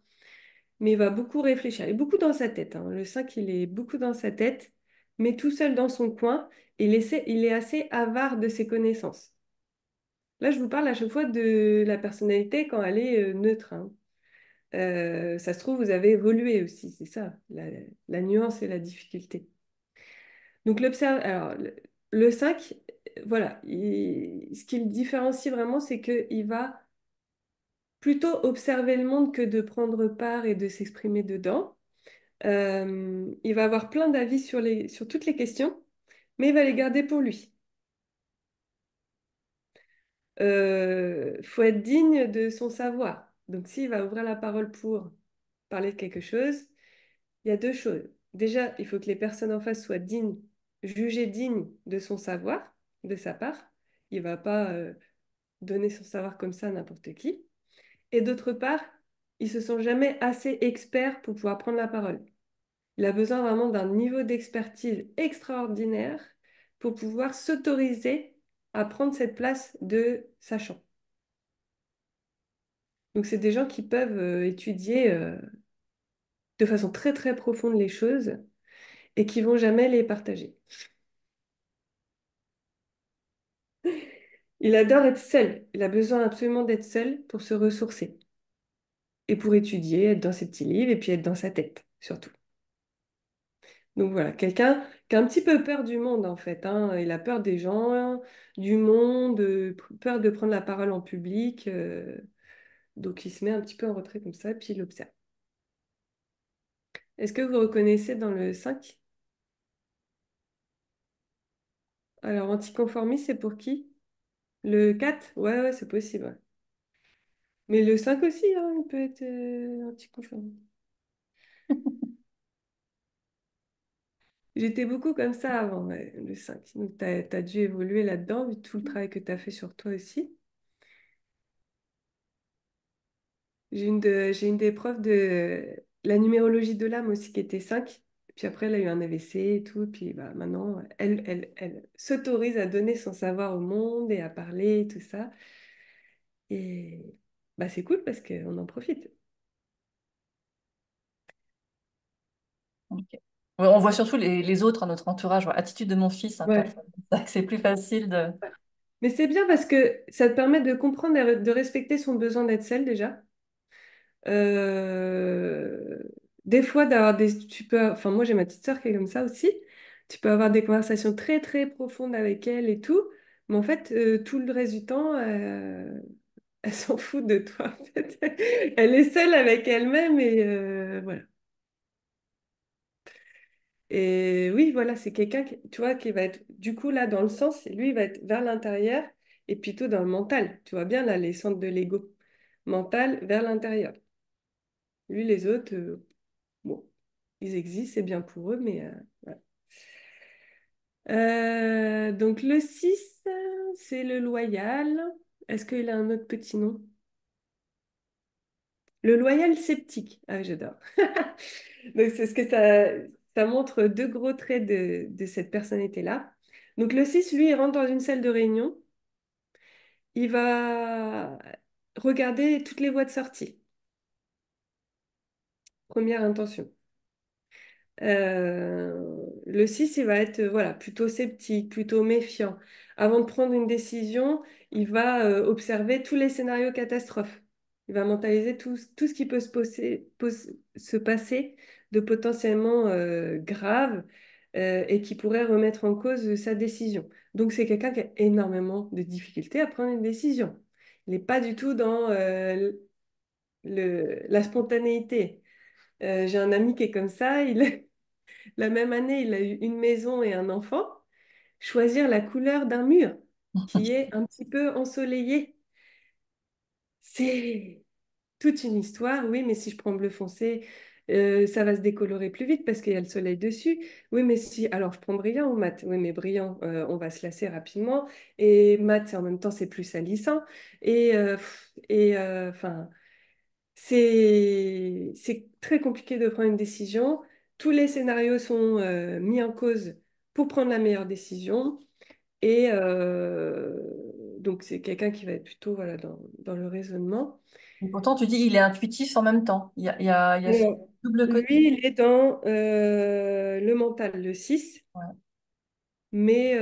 Mais il va beaucoup réfléchir. Il est beaucoup dans sa tête, hein. Le 5, il est beaucoup dans sa tête, mais tout seul dans son coin. Il est assez avare de ses connaissances. Là, je vous parle à chaque fois de la personnalité quand elle est neutre, hein. Ça se trouve, vous avez évolué aussi, c'est ça, la nuance et la difficulté. Donc, alors, le 5, voilà, ce qui le différencie vraiment, c'est qu'il va plutôt observer le monde que de prendre part et de s'exprimer dedans. Il va avoir plein d'avis sur toutes les questions, mais il va les garder pour lui. Faut être digne de son savoir. Donc, s'il va ouvrir la parole pour parler de quelque chose, il y a deux choses. Déjà, il faut que les personnes en face soient dignes, jugées dignes de son savoir, de sa part. Il ne va pas donner son savoir comme ça à n'importe qui. Et d'autre part, ils ne se sont jamais assez experts pour pouvoir prendre la parole. Il a besoin vraiment d'un niveau d'expertise extraordinaire pour pouvoir s'autoriser à prendre cette place de sachant. Donc, c'est des gens qui peuvent étudier de façon très très profonde les choses et qui vont jamais les partager. Il adore être seul. Il a besoin absolument d'être seul pour se ressourcer et pour étudier, être dans ses petits livres et puis être dans sa tête surtout. Donc voilà, quelqu'un qui a un petit peu peur du monde en fait, hein. Il a peur des gens, du monde, peur de prendre la parole en public. Donc il se met un petit peu en retrait comme ça, puis il observe. Est-ce que vous reconnaissez dans le 5? Alors anticonformiste, c'est pour qui? Le 4? Ouais, ouais, c'est possible, ouais. Mais le 5 aussi, hein, il peut être anticonformiste. J'étais beaucoup comme ça avant, ouais, le 5. Donc tu as dû évoluer là-dedans, vu tout le travail que tu as fait sur toi aussi. J'ai une des profs de la numérologie de l'âme aussi qui était 5. Puis après, elle a eu un AVC et tout. Puis bah, maintenant, elle s'autorise à donner son savoir au monde et à parler et tout ça. Et bah, c'est cool parce qu'on en profite. Ok. Ouais, on voit surtout les autres à notre entourage. Voilà, attitude de mon fils, hein, Ouais. parfois. C'est vrai que c'est plus facile de. Mais c'est bien parce que ça te permet de comprendre et de respecter son besoin d'être seul déjà. Euh, des fois, tu peux, enfin moi j'ai ma petite sœur qui est comme ça aussi. Tu peux avoir des conversations très très profondes avec elle et tout, mais en fait tout le reste du temps, elle s'en fout de toi. En fait. Elle est seule avec elle-même et voilà. Et oui, voilà, c'est quelqu'un qui, tu vois, qui va être du coup là dans le sens, lui il va être vers l'intérieur et plutôt dans le mental. Tu vois bien là les centres de l'ego, mental vers l'intérieur. Lui les autres. Bon, ils existent, c'est bien pour eux, mais voilà. Donc le 6, c'est le loyal. Est-ce qu'il a un autre petit nom? Le loyal sceptique. Ah, j'adore. Donc c'est ce que ça montre deux gros traits de cette personnalité-là. Donc le 6, lui, il rentre dans une salle de réunion. Il va regarder toutes les voies de sortie. Première intention. Le 6 il va être voilà, plutôt sceptique, plutôt méfiant. Avant de prendre une décision, il va observer tous les scénarios catastrophes. Il va mentaliser tout ce qui peut se passer de potentiellement grave et qui pourrait remettre en cause sa décision. Donc c'est quelqu'un qui a énormément de difficultés à prendre une décision. Il n'est pas du tout dans la spontanéité. J'ai un ami qui est comme ça, la même année, il a eu une maison et un enfant. Choisir la couleur d'un mur qui est un petit peu ensoleillé, c'est... toute une histoire. Oui, mais si je prends bleu foncé, ça va se décolorer plus vite parce qu'il y a le soleil dessus. Oui, mais si, alors je prends brillant ou mat. Oui, mais brillant, on va se lasser rapidement. Et mat, en même temps, c'est plus salissant. Enfin, c'est très compliqué de prendre une décision. Tous les scénarios sont mis en cause pour prendre la meilleure décision. Et donc, c'est quelqu'un qui va être plutôt voilà, dans le raisonnement. Et pourtant, tu dis il est intuitif en même temps. Il y a ce Alors, double côté. lui, il est dans le mental, le 6, Ouais. mais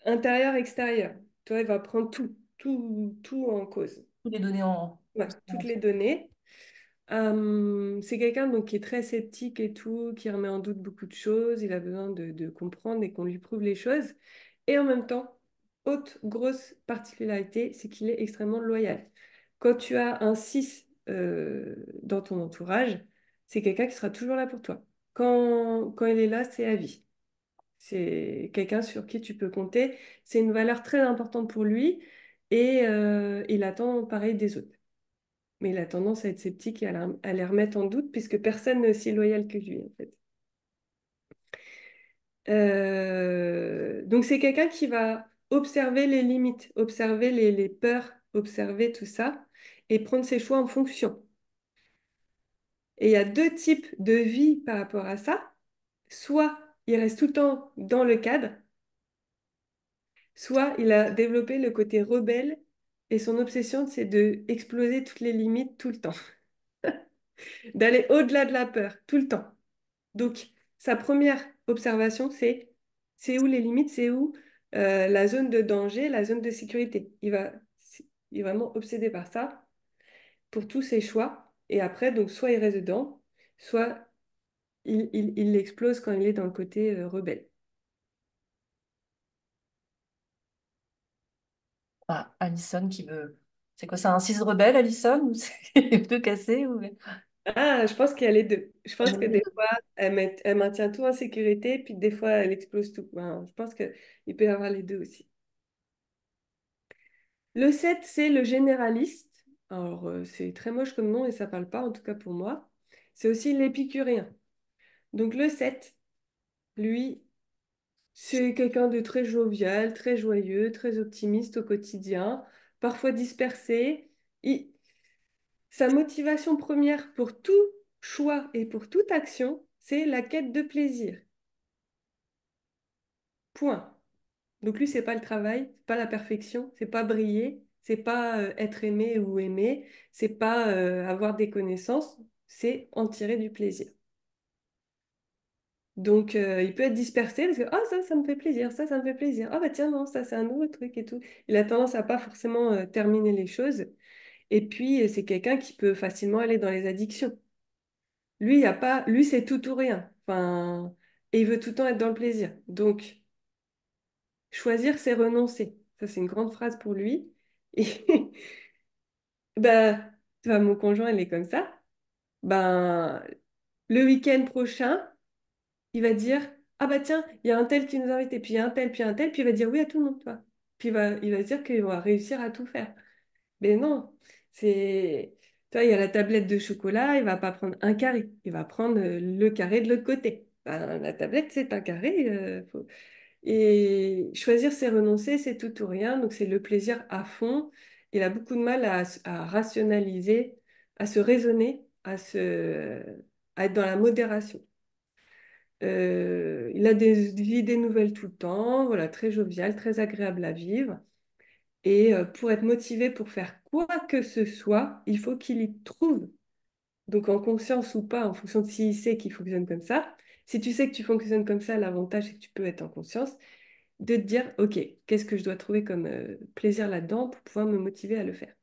intérieur-extérieur. Toi, il va prendre tout en cause. Toutes les données en Ouais, toutes les données. C'est quelqu'un donc qui est très sceptique et tout, qui remet en doute beaucoup de choses. Il a besoin de comprendre et qu'on lui prouve les choses. Et en même temps, autre grosse particularité, c'est qu'il est extrêmement loyal. Quand tu as un 6 dans ton entourage, c'est quelqu'un qui sera toujours là pour toi. Quand il est là, c'est à vie. C'est quelqu'un sur qui tu peux compter. C'est une valeur très importante pour lui et il attend pareil des autres. Mais il a tendance à être sceptique et à les remettre en doute puisque personne n'est aussi loyal que lui, en fait. Donc c'est quelqu'un qui va observer les limites, observer les peurs, observer tout ça et prendre ses choix en fonction. Et il y a deux types de vie par rapport à ça. Soit il reste tout le temps dans le cadre, soit il a développé le côté rebelle et son obsession, c'est de exploser toutes les limites tout le temps, d'aller au-delà de la peur tout le temps. Donc, sa première observation, c'est où les limites, c'est où la zone de danger, la zone de sécurité. Il est vraiment obsédé par ça pour tous ses choix. Et après, donc, soit il reste dedans, soit il l'explose quand il est dans le côté rebelle. Ah, Alison qui veut. C'est quoi, c'est un 6 rebelle, Alison? Ou c'est les deux cassés ou... Ah, je pense qu'il y a les deux. Je Elle pense a que les des deux. fois, elle maintient tout en sécurité, puis des fois, elle explose tout. Ben, je pense qu'il peut y avoir les deux aussi. Le 7 c'est le généraliste. Alors, c'est très moche comme nom et ça parle pas, en tout cas pour moi. C'est aussi l'épicurien. Donc, le 7 lui, c'est quelqu'un de très jovial, très joyeux, très optimiste au quotidien, parfois dispersé. Il- Sa motivation première pour tout choix et pour toute action, c'est la quête de plaisir. Point. Donc lui, c'est pas le travail, c'est pas la perfection, c'est pas briller, c'est pas être aimé ou aimé, c'est pas avoir des connaissances, c'est en tirer du plaisir. Donc il peut être dispersé parce que ah ça me fait plaisir, ça me fait plaisir. Ah bah tiens non, ça c'est un nouveau truc et tout. Il a tendance à pas forcément terminer les choses. Et puis c'est quelqu'un qui peut facilement aller dans les addictions. Lui, il y a pas, lui c'est tout ou rien. Enfin, et il veut tout le temps être dans le plaisir. Donc choisir, c'est renoncer. Ça, c'est une grande phrase pour lui. Et bah, tu vois, mon conjoint, il est comme ça. Ben, le week-end prochain, il va dire, ah bah tiens, il y a un tel qui nous invite, et puis il y a un tel, puis il y a un tel, puis il va dire oui à tout le monde, toi. Puis il va se dire qu'il va réussir à tout faire. Mais non, c'est... Tu vois, il y a la tablette de chocolat, il va pas prendre un carré, il va prendre le carré de l'autre côté. Ben, la tablette, c'est un carré. Et choisir, c'est renoncer, c'est tout ou rien. Donc, c'est le plaisir à fond. Il a beaucoup de mal à rationaliser, à se raisonner, à être dans la modération. Il a des idées nouvelles tout le temps, voilà, très jovial, très agréable à vivre. Et pour être motivé pour faire quoi que ce soit, il faut qu'il y trouve, donc en conscience ou pas, en fonction de s'il sait qu'il fonctionne comme ça. Si tu sais que tu fonctionnes comme ça, l'avantage, c'est que tu peux être en conscience de te dire, OK, qu'est-ce que je dois trouver comme plaisir là-dedans pour pouvoir me motiver à le faire.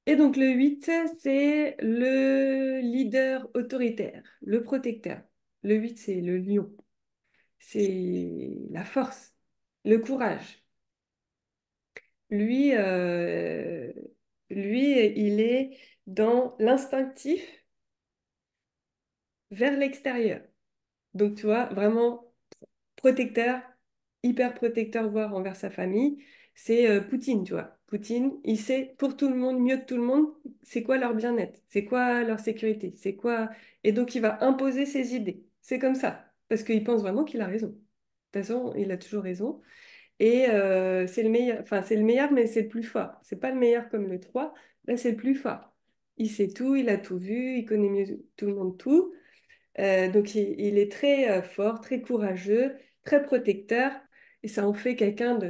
Et donc le 8 c'est le leader autoritaire, le protecteur. Le 8 c'est le lion, c'est la force, le courage. Lui, lui, il est dans l'instinctif vers l'extérieur. Donc, tu vois, vraiment protecteur. hyper protecteur, voire envers sa famille, c'est Poutine, tu vois. Poutine, il sait pour tout le monde, mieux que tout le monde, c'est quoi leur bien-être, c'est quoi leur sécurité, c'est quoi... Et donc, il va imposer ses idées. C'est comme ça, parce qu'il pense vraiment qu'il a raison. De toute façon, il a toujours raison. Et c'est le meilleur, enfin, c'est le meilleur, mais c'est le plus fort. C'est pas le meilleur comme le 3. Là, c'est le plus fort. Il sait tout, il a tout vu, il connaît mieux tout le monde tout. Donc, il est très fort, très courageux, très protecteur. Et ça en fait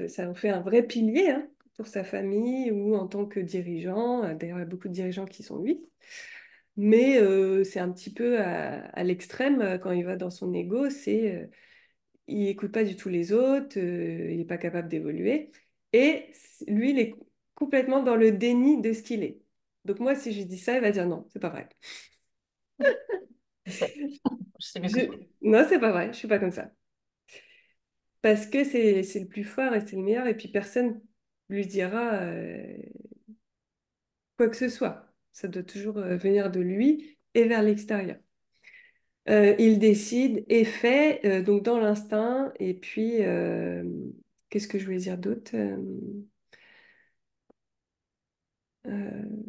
ça en fait un vrai pilier hein, pour sa famille ou en tant que dirigeant. D'ailleurs, il y a beaucoup de dirigeants qui sont lui. Mais c'est un petit peu à l'extrême quand il va dans son ego. Il écoute pas du tout les autres, il n'est pas capable d'évoluer. Et lui, il est complètement dans le déni de ce qu'il est. Donc moi, si je dis ça, il va dire non, c'est pas vrai. Je sais, je sais bien que Je... c'est Non, c'est pas vrai, je suis pas comme ça. Parce que c'est le plus fort et c'est le meilleur, et puis personne lui dira quoi que ce soit. Ça doit toujours venir de lui et vers l'extérieur. Il décide et fait, donc dans l'instinct, et puis qu'est-ce que je voulais dire d'autre? Euh,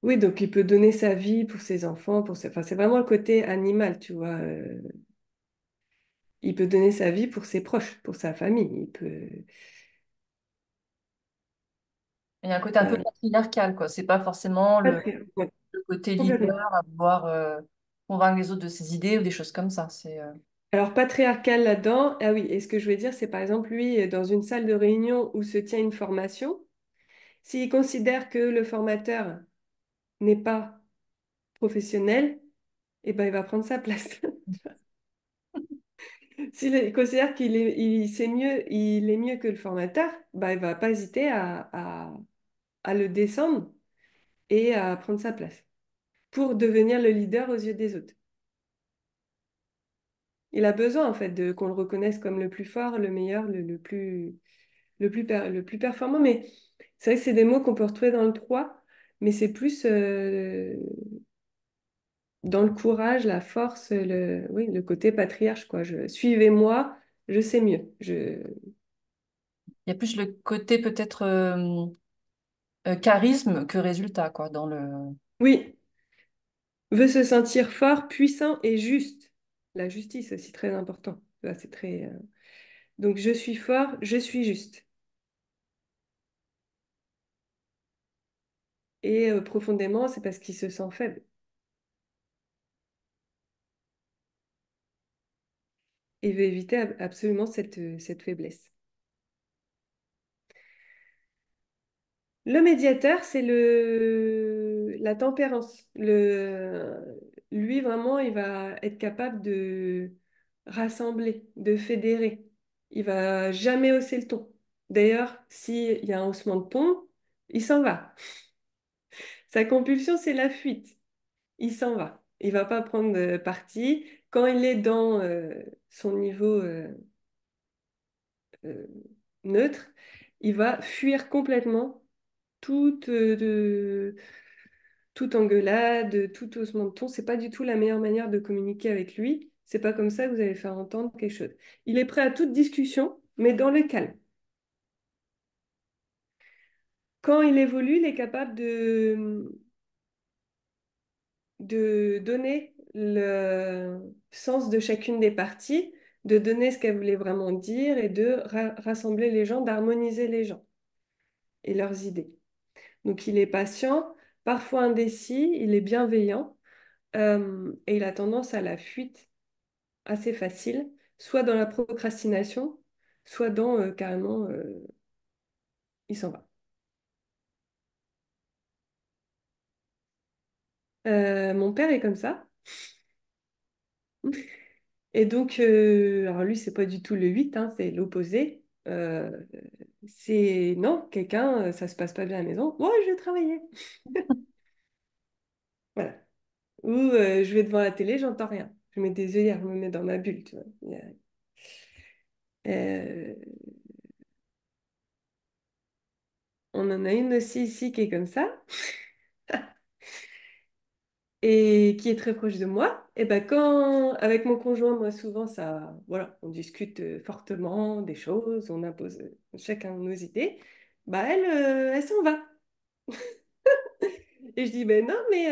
Oui, donc il peut donner sa vie pour ses enfants, enfin, c'est vraiment le côté animal, tu vois. Il peut donner sa vie pour ses proches, pour sa famille. Il peut. Il y a un côté un peu euh, patriarcal, quoi. C'est pas forcément ouais, le côté complètement. leader à vouloir convaincre les autres de ses idées ou des choses comme ça. Alors, patriarcal là-dedans, ah oui, et ce que je veux dire, c'est par exemple, lui, dans une salle de réunion où se tient une formation, s'il considère que le formateur n'est pas professionnel, eh ben, il va prendre sa place. S'il considère il est mieux que le formateur, bah, il va pas hésiter à le descendre et à prendre sa place pour devenir le leader aux yeux des autres. Il a besoin en fait de qu'on le reconnaisse comme le plus fort, le meilleur, le plus performant. Mais c'est vrai que c'est des mots qu'on peut retrouver dans le 3, mais c'est plus dans le courage, la force, oui, le côté patriarche, quoi. Suivez-moi, je sais mieux. Il y a plus le côté peut-être charisme que résultat, quoi, dans Oui, veut se sentir fort, puissant et juste. La justice aussi très important. Ça, c'est très. Donc je suis fort, je suis juste. Et profondément, c'est parce qu'il se sent faible. Et il veut éviter absolument cette faiblesse. Le médiateur, c'est la tempérance. Lui, vraiment, il va être capable de rassembler, de fédérer. Il va jamais hausser le ton. D'ailleurs, s'il y a un haussement de ton, il s'en va. Sa compulsion, c'est la fuite. Il s'en va. Il va pas prendre parti. Quand il est dans son niveau euh, neutre, il va fuir complètement toute, toute engueulade, tout haussement de ton. C'est pas du tout la meilleure manière de communiquer avec lui. C'est pas comme ça que vous allez faire entendre quelque chose. Il est prêt à toute discussion, mais dans le calme. Quand il évolue, il est capable de donner le sens de chacune des parties, de donner ce qu'elle voulait vraiment dire et de rassembler les gens, d'harmoniser les gens et leurs idées. Donc il est patient, parfois indécis, il est bienveillant et il a tendance à la fuite assez facile, soit dans la procrastination, soit dans carrément il s'en va. Mon père est comme ça. Et donc, alors lui, c'est pas du tout le 8 hein, c'est l'opposé. C'est non, quelqu'un, ça se passe pas bien à la maison. Ouais, je vais travailler. Voilà. Ou je vais devant la télé, j'entends rien. Je mets des œillères, je me mets dans ma bulle, tu vois. Euh, on en a une aussi ici qui est comme ça. et qui est très proche de moi, et ben quand, avec mon conjoint, moi souvent, ça, voilà, on discute fortement des choses, on impose chacun nos idées, bah elle, elle s'en va. Et je dis, ben non, mais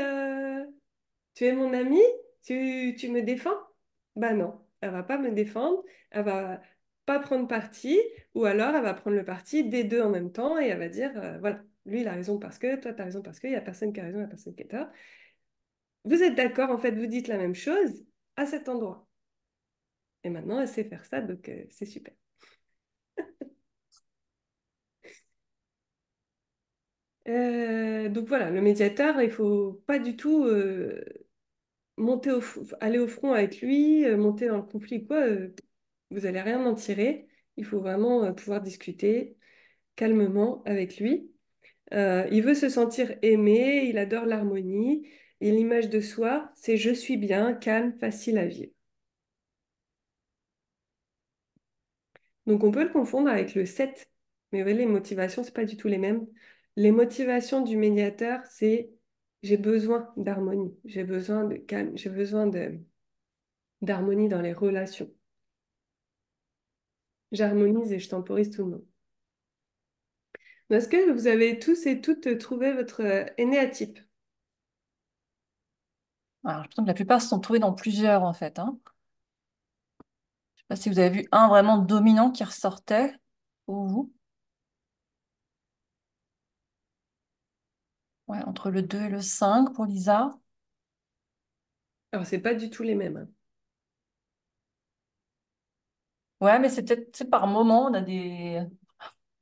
tu es mon ami, tu me défends? Bah non, elle va pas me défendre, elle va pas prendre parti, ou alors elle va prendre le parti des deux en même temps, et elle va dire, voilà, lui il a raison parce que, toi tu as raison parce que, il y a personne qui a raison, il y a personne qui a tort. Vous êtes d'accord, en fait, vous dites la même chose à cet endroit. Et maintenant, elle sait faire ça, donc c'est super. Donc voilà, le médiateur, il faut pas du tout aller au front avec lui, monter dans le conflit, quoi. Vous allez rien en tirer. Il faut vraiment pouvoir discuter calmement avec lui. Il veut se sentir aimé, il adore l'harmonie. Et l'image de soi, c'est je suis bien, calme, facile à vivre. Donc on peut le confondre avec le 7. Mais vous voyez, les motivations, c'est pas du tout les mêmes. Les motivations du médiateur, c'est j'ai besoin d'harmonie, j'ai besoin de calme, j'ai besoin d'harmonie dans les relations. J'harmonise et je temporise tout le monde. Est-ce que vous avez tous et toutes trouvé votre énéatype? Alors, j'ai l'impression que la plupart se sont trouvés dans plusieurs, en fait, hein. Je sais pas si vous avez vu un vraiment dominant qui ressortait pour vous. Ouais, entre le 2 et le 5 pour Lisa. Alors, c'est pas du tout les mêmes, hein. Ouais, mais c'est peut-être, c'est par moment, on a des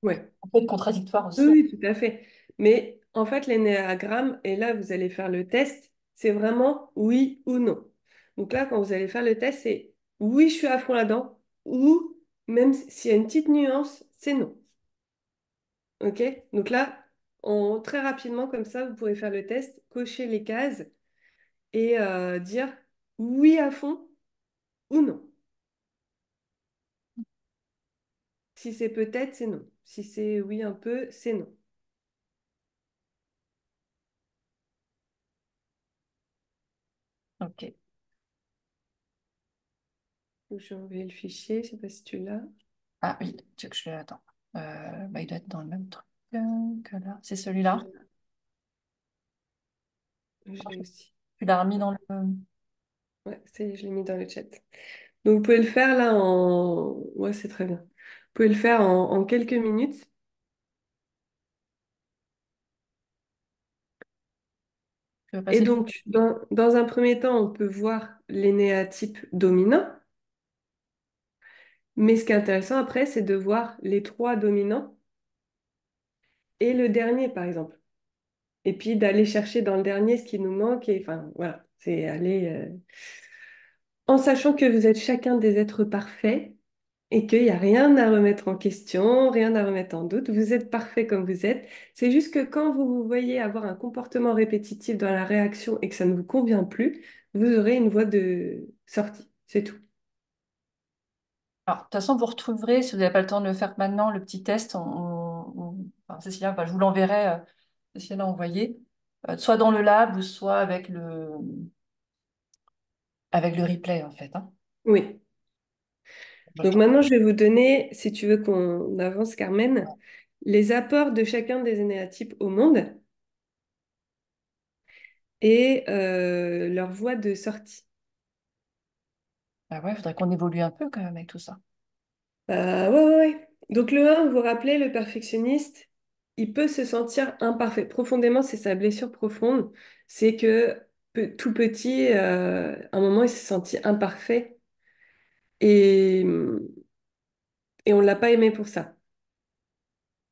Ouais. un peu de contradictoires Oui, aussi. oui, tout à fait. Mais en fait, l'énéagramme, et là, vous allez faire le test, c'est vraiment oui ou non. Donc là, quand vous allez faire le test, c'est oui, je suis à fond là-dedans, ou même s'il y a une petite nuance, c'est non. OK? Donc là, très rapidement, comme ça, vous pourrez faire le test, cocher les cases et dire oui à fond ou non. Si c'est peut-être, c'est non. Si c'est oui un peu, c'est non. Ok. Donc, j'ai envoyé le fichier, je sais pas si tu l'as. Ah oui, tu veux que je le attends. Bah, il doit être dans le même truc que là. C'est celui-là. Je l'ai aussi. Tu l'as remis dans le. Ouais, je l'ai mis dans le chat. Donc, vous pouvez le faire là en... Ouais, c'est très bien. Vous pouvez le faire en quelques minutes. Tu veux Et passer. donc, dans un premier temps, on peut voir l'énéatype dominant. Mais ce qui est intéressant après, c'est de voir les trois dominants et le dernier, par exemple. Et puis d'aller chercher dans le dernier ce qui nous manque. Et enfin, voilà, c'est aller... en sachant que vous êtes chacun des êtres parfaits et qu'il n'y a rien à remettre en question, rien à remettre en doute. Vous êtes parfait comme vous êtes. C'est juste que quand vous vous voyez avoir un comportement répétitif dans la réaction et que ça ne vous convient plus, vous aurez une voie de sortie. C'est tout. Alors, de toute façon, vous retrouverez, si vous n'avez pas le temps de le faire maintenant, le petit test. Enfin, Cécilia, bah, je vous l'enverrai. Cécilia l'a envoyé. Soit dans le lab, ou soit avec le replay, en fait, hein. Oui. Donc maintenant, je vais vous donner, si tu veux qu'on avance, Carmen, les apports de chacun des énéatypes au monde et leur voie de sortie. Ah ouais, il faudrait qu'on évolue un peu quand même avec tout ça. Ouais, ouais, ouais. Donc le un, vous vous rappelez, le perfectionniste, il peut se sentir imparfait. Profondément, c'est sa blessure profonde. C'est que tout petit, à un moment, il s'est senti imparfait et, et on ne l'a pas aimé pour ça.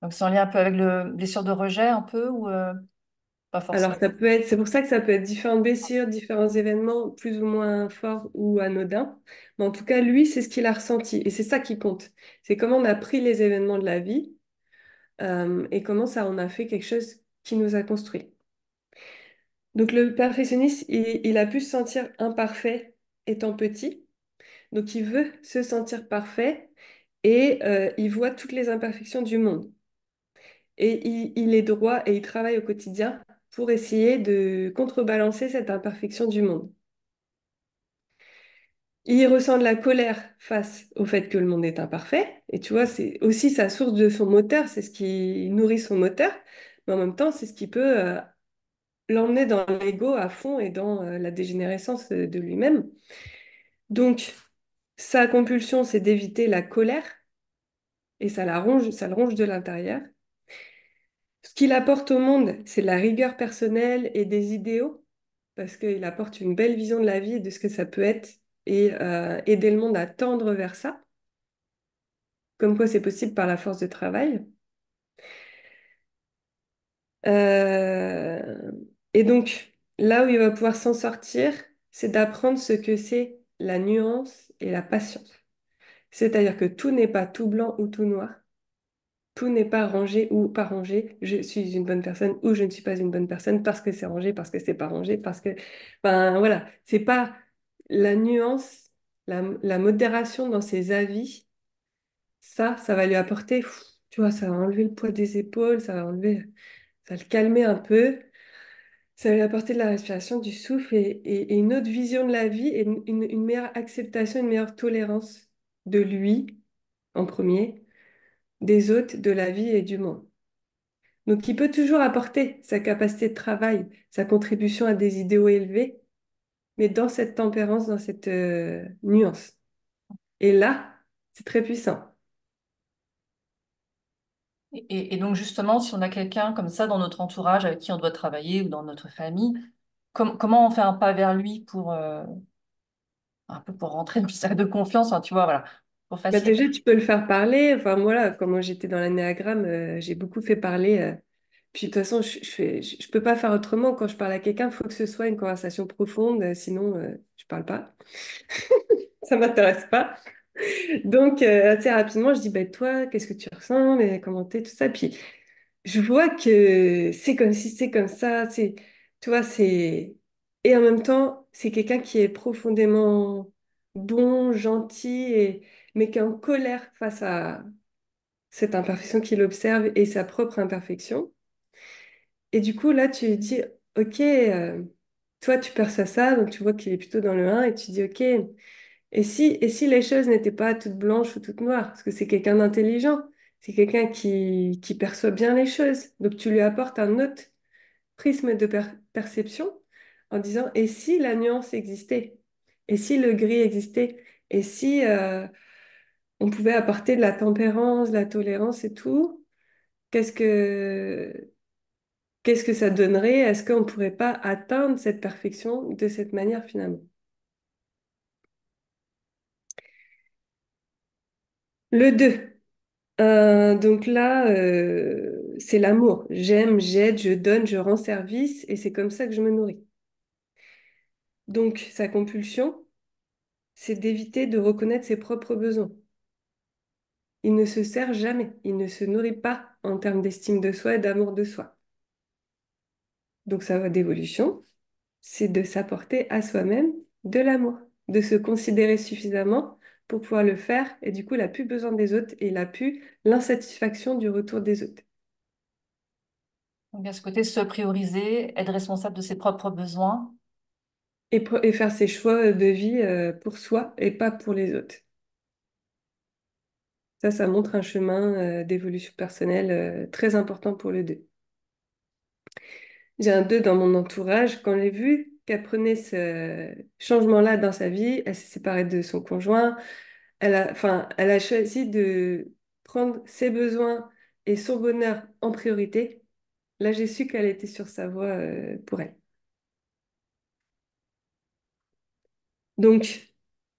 Donc, c'est en lien un peu avec le blessure de rejet, un peu, ou pas Alors, forcément. ça peut être, c'est pour ça que ça peut être différentes blessures, différents événements, plus ou moins forts ou anodins. Mais en tout cas, lui, c'est ce qu'il a ressenti. Et c'est ça qui compte. C'est comment on a pris les événements de la vie et comment ça on a fait quelque chose qui nous a construit. Donc, le perfectionniste, il a pu se sentir imparfait étant petit. Donc, il veut se sentir parfait et il voit toutes les imperfections du monde. Et il est droit et il travaille au quotidien pour essayer de contrebalancer cette imperfection du monde. Il ressent de la colère face au fait que le monde est imparfait. Et tu vois, c'est aussi sa source de son moteur, c'est ce qui nourrit son moteur. Mais en même temps, c'est ce qui peut l'emmener dans l'ego à fond et dans la dégénérescence de lui-même. Donc, sa compulsion, c'est d'éviter la colère et ça le ronge de l'intérieur. Ce qu'il apporte au monde, c'est la rigueur personnelle et des idéaux, parce qu'il apporte une belle vision de la vie et de ce que ça peut être et aider le monde à tendre vers ça, comme quoi c'est possible par la force de travail. Euh, et donc, là où il va pouvoir s'en sortir, c'est d'apprendre ce que c'est la nuance et la patience. C'est-à-dire que tout n'est pas tout blanc ou tout noir. Tout n'est pas rangé ou pas rangé. Je suis une bonne personne ou je ne suis pas une bonne personne parce que c'est rangé, parce que c'est pas rangé, parce que... Enfin, voilà. C'est pas la nuance, la modération dans ses avis. Ça va lui apporter, tu vois, ça va enlever le poids des épaules, ça va le calmer un peu. Ça va lui apporter de la respiration, du souffle et une autre vision de la vie et une meilleure acceptation, une meilleure tolérance de lui en premier, des autres, de la vie et du monde. Donc, il peut toujours apporter sa capacité de travail, sa contribution à des idéaux élevés, mais dans cette tempérance, dans cette nuance. Et là, c'est très puissant. Et donc justement, si on a quelqu'un comme ça dans notre entourage avec qui on doit travailler ou dans notre famille, comment on fait un pas vers lui pour un peu pour rentrer dans le cercle de confiance, hein, tu vois, voilà, pour Bah, faciliter. déjà, tu peux le faire parler. Enfin, moi, comme moi, j'étais dans l'anéagramme, j'ai beaucoup fait parler. Puis, de toute façon, je peux pas faire autrement. Quand je parle à quelqu'un, il faut que ce soit une conversation profonde. Sinon, je parle pas. Ça m'intéresse pas. Donc, assez rapidement, je dis, bah, toi, qu'est-ce que tu ressens? Mais comment t'es, tout ça. Puis, je vois que c'est comme si c'est comme ça. Tu vois, c'est... Et en même temps, c'est quelqu'un qui est profondément bon, gentil, mais qui est en colère face à cette imperfection qu'il observe et sa propre imperfection. Et du coup, là, tu lui dis, OK, toi, tu perçois ça, donc tu vois qu'il est plutôt dans le 1, et tu dis, OK, et si les choses n'étaient pas toutes blanches ou toutes noires? Parce que c'est quelqu'un d'intelligent, c'est quelqu'un qui perçoit bien les choses. Donc, tu lui apportes un autre prisme de perception en disant, et si la nuance existait? Et si le gris existait? Et si on pouvait apporter de la tempérance, de la tolérance et tout? Qu'est-ce que, qu'est-ce que ça donnerait? Est-ce qu'on ne pourrait pas atteindre cette perfection de cette manière finalement? Le 2. Donc là, c'est l'amour. J'aime, j'aide, je donne, je rends service et c'est comme ça que je me nourris. Donc sa compulsion, c'est d'éviter de reconnaître ses propres besoins. Il ne se sert jamais, il ne se nourrit pas en termes d'estime de soi et d'amour de soi. Donc sa voie d'évolution, c'est de s'apporter à soi-même de l'amour, de se considérer suffisamment pour pouvoir le faire et du coup, il n'a plus besoin des autres et il n'a plus l'insatisfaction du retour des autres. Donc à ce côté, se prioriser, être responsable de ses propres besoins. Et faire ses choix de vie pour soi et pas pour les autres. Ça montre un chemin d'évolution personnelle très important pour le 2. J'ai un 2 dans mon entourage. Quand j'ai vu qu'elle prenait ce changement-là dans sa vie, elle s'est séparée de son conjoint. Enfin, elle a choisi de prendre ses besoins et son bonheur en priorité. Là, j'ai su qu'elle était sur sa voie pour elle. Donc,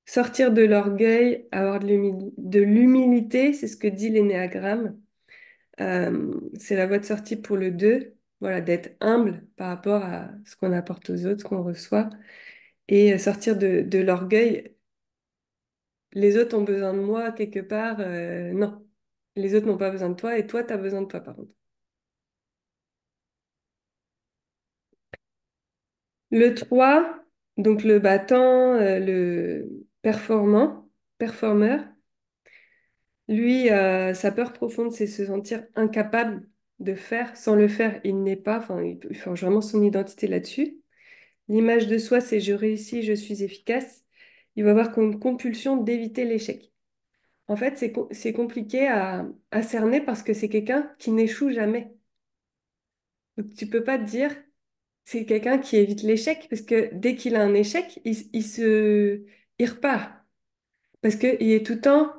sortir de l'orgueil, avoir de l'humilité, c'est ce que dit l'énéagramme. C'est la voie de sortie pour le 2. Voilà, d'être humble par rapport à ce qu'on apporte aux autres, ce qu'on reçoit, et sortir de l'orgueil. Les autres ont besoin de moi quelque part. Non, les autres n'ont pas besoin de toi et toi, tu as besoin de toi, par contre. Le 3, donc le battant, le performeur, lui, sa peur profonde, c'est se sentir incapable. de faire. Sans le faire, il n'est pas. Enfin, il forge vraiment son identité là-dessus. L'image de soi, c'est je réussis, je suis efficace. Il va avoir comme compulsion d'éviter l'échec. En fait, c'est compliqué à cerner parce que c'est quelqu'un qui n'échoue jamais. Donc, tu peux pas te dire, c'est quelqu'un qui évite l'échec parce que dès qu'il a un échec, il repart. Parce qu'il est tout le temps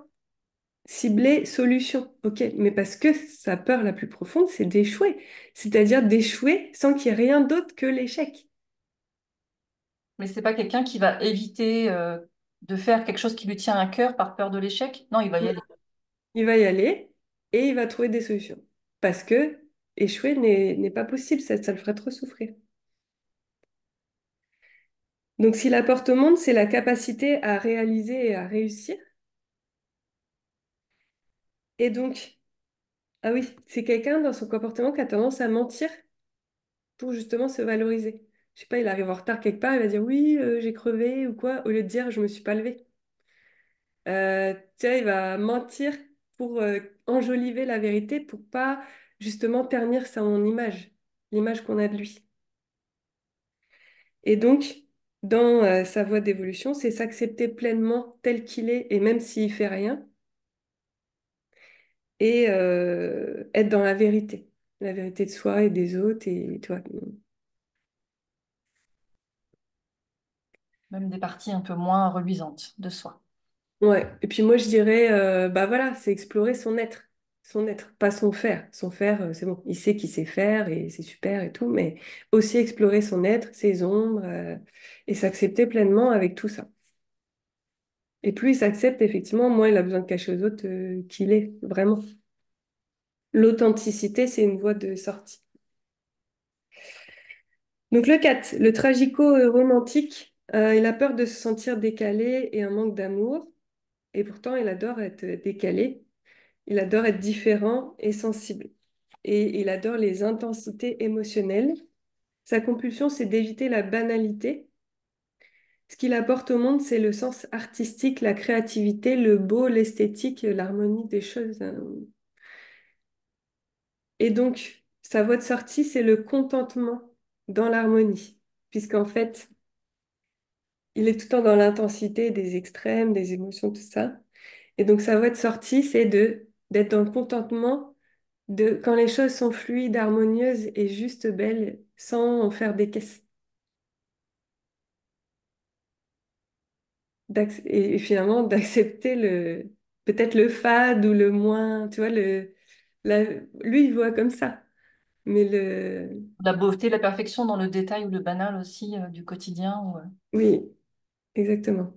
ciblé solution. OK, mais parce que sa peur la plus profonde, c'est d'échouer. C'est-à-dire d'échouer sans qu'il y ait rien d'autre que l'échec. Mais c'est pas quelqu'un qui va éviter de faire quelque chose qui lui tient à cœur par peur de l'échec. Non, il va y aller. Il va y aller et il va trouver des solutions. Parce que échouer n'est pas possible, ça le ferait trop souffrir. Donc, si la porte au monde, c'est la capacité à réaliser et à réussir. Et donc, ah oui, c'est quelqu'un dans son comportement qui a tendance à mentir pour justement se valoriser. Je sais pas, il arrive en retard quelque part, il va dire oui, j'ai crevé ou quoi, au lieu de dire je me suis pas levé. Tu vois, il va mentir pour enjoliver la vérité, pour pas justement ternir son image, l'image qu'on a de lui. Et donc, dans sa voie d'évolution, c'est s'accepter pleinement tel qu'il est, et même s'il fait rien, et être dans la vérité de soi et des autres, et tu vois. Même des parties un peu moins reluisantes de soi. Ouais. Et puis moi, je dirais, bah voilà, c'est explorer son être, pas son faire. Son faire, c'est bon, il sait qu'il sait faire et c'est super et tout, mais aussi explorer son être, ses ombres, et s'accepter pleinement avec tout ça. Et plus il s'accepte, effectivement, moins il a besoin de cacher aux autres qu'il est, vraiment. L'authenticité, c'est une voie de sortie. Donc le 4, le tragico-romantique, il a peur de se sentir décalé et un manque d'amour, et pourtant il adore être décalé. Il adore être différent et sensible. Et il adore les intensités émotionnelles. Sa compulsion, c'est d'éviter la banalité. Ce qu'il apporte au monde, c'est le sens artistique, la créativité, le beau, l'esthétique, l'harmonie des choses. Et donc, sa voie de sortie, c'est le contentement dans l'harmonie. Puisqu'en fait, il est tout le temps dans l'intensité des extrêmes, des émotions, tout ça. Et donc, sa voie de sortie, c'est d'être dans le contentement de quand les choses sont fluides, harmonieuses et juste belles, sans en faire des caisses. Et finalement, d'accepter peut-être le fade ou le moins, tu vois, la- lui, il voit comme ça. Mais La beauté, la perfection dans le détail ou le banal aussi du quotidien. oui, exactement.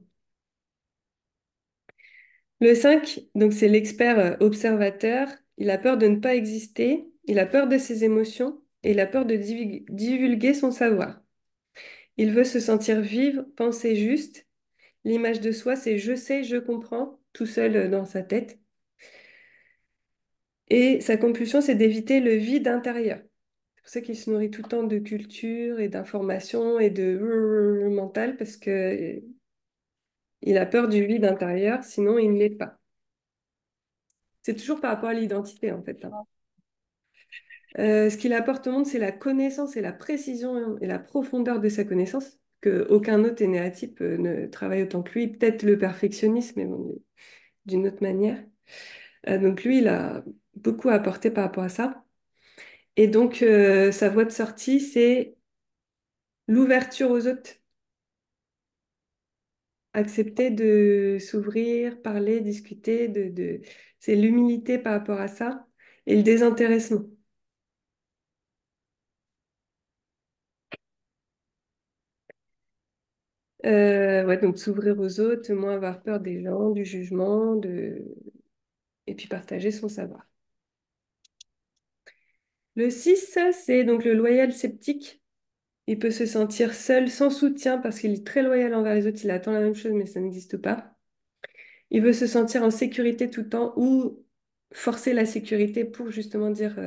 Le 5 donc c'est l'expert observateur. Il a peur de ne pas exister, il a peur de ses émotions et il a peur de divulguer son savoir. Il veut se sentir vivre, penser juste. L'image de soi, c'est je sais, je comprends, tout seul dans sa tête. Et sa compulsion, c'est d'éviter le vide intérieur. C'est pour ça qu'il se nourrit tout le temps de culture et d'informations et de mental, parce que il a peur du vide intérieur, sinon il ne l'est pas. C'est toujours par rapport à l'identité, en fait, hein. Ce qu'il apporte au monde, c'est la connaissance et la précision et la profondeur de sa connaissance, que aucun autre énéatype ne travaille autant que lui. Peut-être le perfectionnisme, mais bon, d'une autre manière. Donc lui, il a beaucoup apporté par rapport à ça. Et donc, sa voie de sortie, c'est l'ouverture aux autres. Accepter de s'ouvrir, parler, discuter, c'est l'humilité par rapport à ça et le désintéressement. Ouais, donc s'ouvrir aux autres, moins avoir peur des gens, du jugement, et puis partager son savoir. Le 6 c'est donc le loyal sceptique. Il peut se sentir seul, sans soutien, parce qu'il est très loyal envers les autres. Il attend la même chose, mais ça n'existe pas. Il veut se sentir en sécurité tout le temps ou forcer la sécurité pour justement dire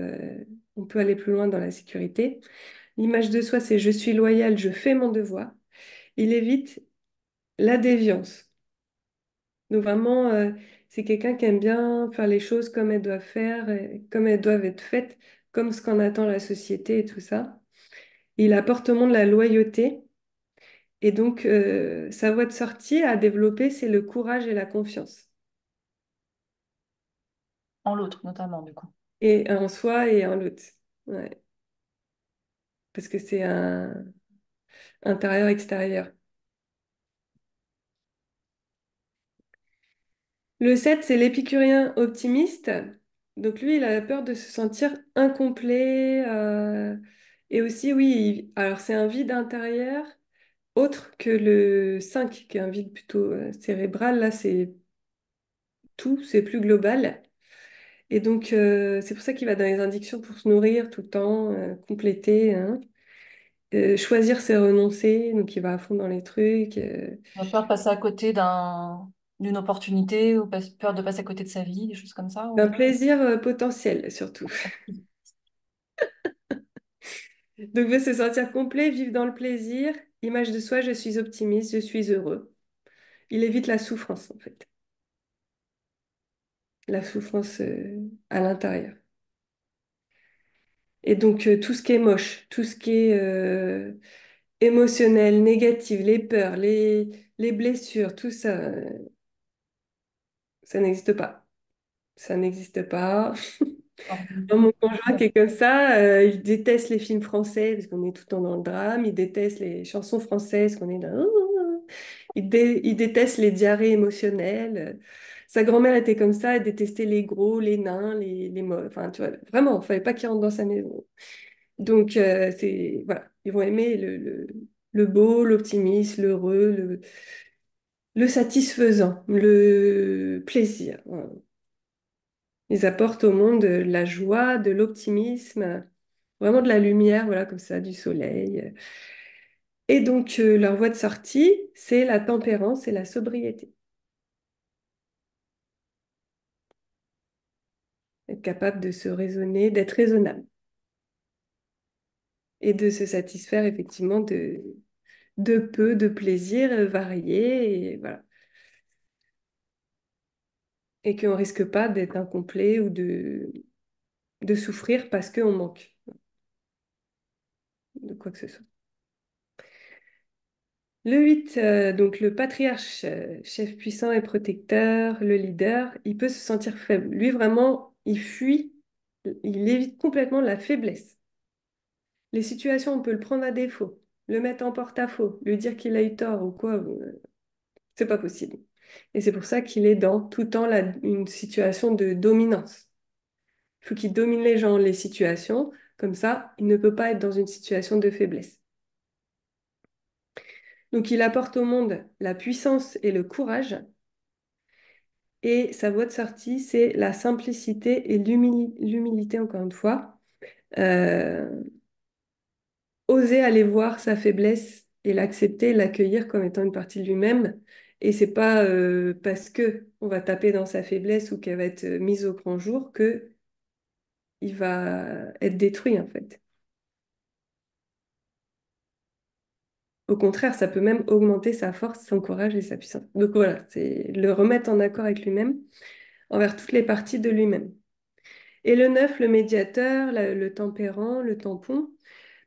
on peut aller plus loin dans la sécurité. L'image de soi, c'est je suis loyal, je fais mon devoir. Il évite la déviance. Donc vraiment, c'est quelqu'un qui aime bien faire les choses comme elles doivent faire, comme elles doivent être faites, comme ce qu'en attend la société et tout ça. Il apporte au monde la loyauté. Et donc, sa voie de sortie à développer, c'est le courage et la confiance. En l'autre, notamment, du coup. Et en soi et en l'autre. Ouais. Parce que c'est un intérieur-extérieur. Le 7, c'est l'épicurien optimiste. Donc lui, il a peur de se sentir incomplet. Et aussi, oui, alors c'est un vide intérieur, autre que le 5, qui est un vide plutôt cérébral. Là, c'est tout, c'est plus global. Et donc, c'est pour ça qu'il va dans les addictions pour se nourrir tout le temps, compléter, hein. Choisir, c'est renoncer. Donc, il va à fond dans les trucs. On a peur de passer à côté d'une opportunité ou peur de passer à côté de sa vie, des choses comme ça. Un Ou... plaisir potentiel, surtout. Donc, veut se sentir complet, vivre dans le plaisir. Image de soi, je suis optimiste, je suis heureux. Il évite la souffrance, en fait. La souffrance à l'intérieur. Et donc, tout ce qui est moche, tout ce qui est émotionnel, négatif, les peurs, les blessures, tout ça, ça n'existe pas. Ça n'existe pas. Mon conjoint qui est comme ça, il déteste les films français parce qu'on est tout le temps dans le drame. Il déteste les chansons françaises qu'on est là. Il déteste les diarrhées émotionnelles. Sa grand-mère était comme ça, elle détestait les gros, les nains, enfin, tu vois, vraiment, il ne fallait pas qu'ils rentrent dans sa maison. Donc, voilà, ils vont aimer le beau, l'optimiste, l'heureux, le satisfaisant, le plaisir. Voilà. Ils apportent au monde de la joie, de l'optimisme, vraiment de la lumière, voilà, comme ça, du soleil. Et donc, leur voie de sortie, c'est la tempérance et la sobriété. Être capable de se raisonner, d'être raisonnable et de se satisfaire effectivement de peu de plaisirs variés, et voilà. Et qu'on risque pas d'être incomplet ou de souffrir parce qu'on manque de quoi que ce soit. Le 8, donc le patriarche, chef puissant et protecteur, le leader, il peut se sentir faible. Lui, vraiment, il fuit, il évite complètement la faiblesse. Les situations, on peut le prendre à défaut, le mettre en porte-à-faux, lui dire qu'il a eu tort ou quoi, c'est pas possible. Et c'est pour ça qu'il est dans tout le temps une situation de dominance. Il faut qu'il domine les gens, les situations, comme ça, il ne peut pas être dans une situation de faiblesse. Donc il apporte au monde la puissance et le courage. Et sa voie de sortie, c'est la simplicité et l'humilité, encore une fois. Euh, Oser aller voir sa faiblesse et l'accepter, l'accueillir comme étant une partie de lui-même. Et c'est pas parce que on va taper dans sa faiblesse ou qu'elle va être mise au grand jour que il va être détruit, en fait. Au contraire, ça peut même augmenter sa force, son courage et sa puissance. Donc voilà, c'est le remettre en accord avec lui-même envers toutes les parties de lui-même. Et le 9, le médiateur, le tempérant, le tampon,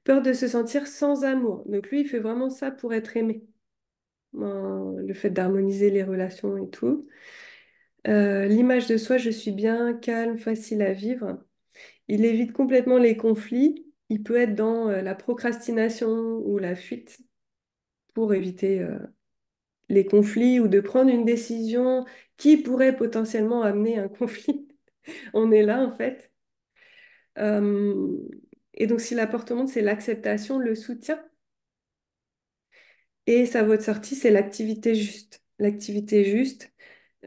peur de se sentir sans amour. Donc lui, il fait vraiment ça pour être aimé. Le fait d'harmoniser les relations et tout. L'image de soi, je suis bien, calme, facile à vivre. Il évite complètement les conflits. Il peut être dans la procrastination ou la fuite pour éviter les conflits ou de prendre une décision qui pourrait potentiellement amener un conflit. On est là, en fait. Euh, et donc, si l'apportement, c'est l'acceptation, le soutien, et sa voie de sortie, c'est l'activité juste. L'activité juste,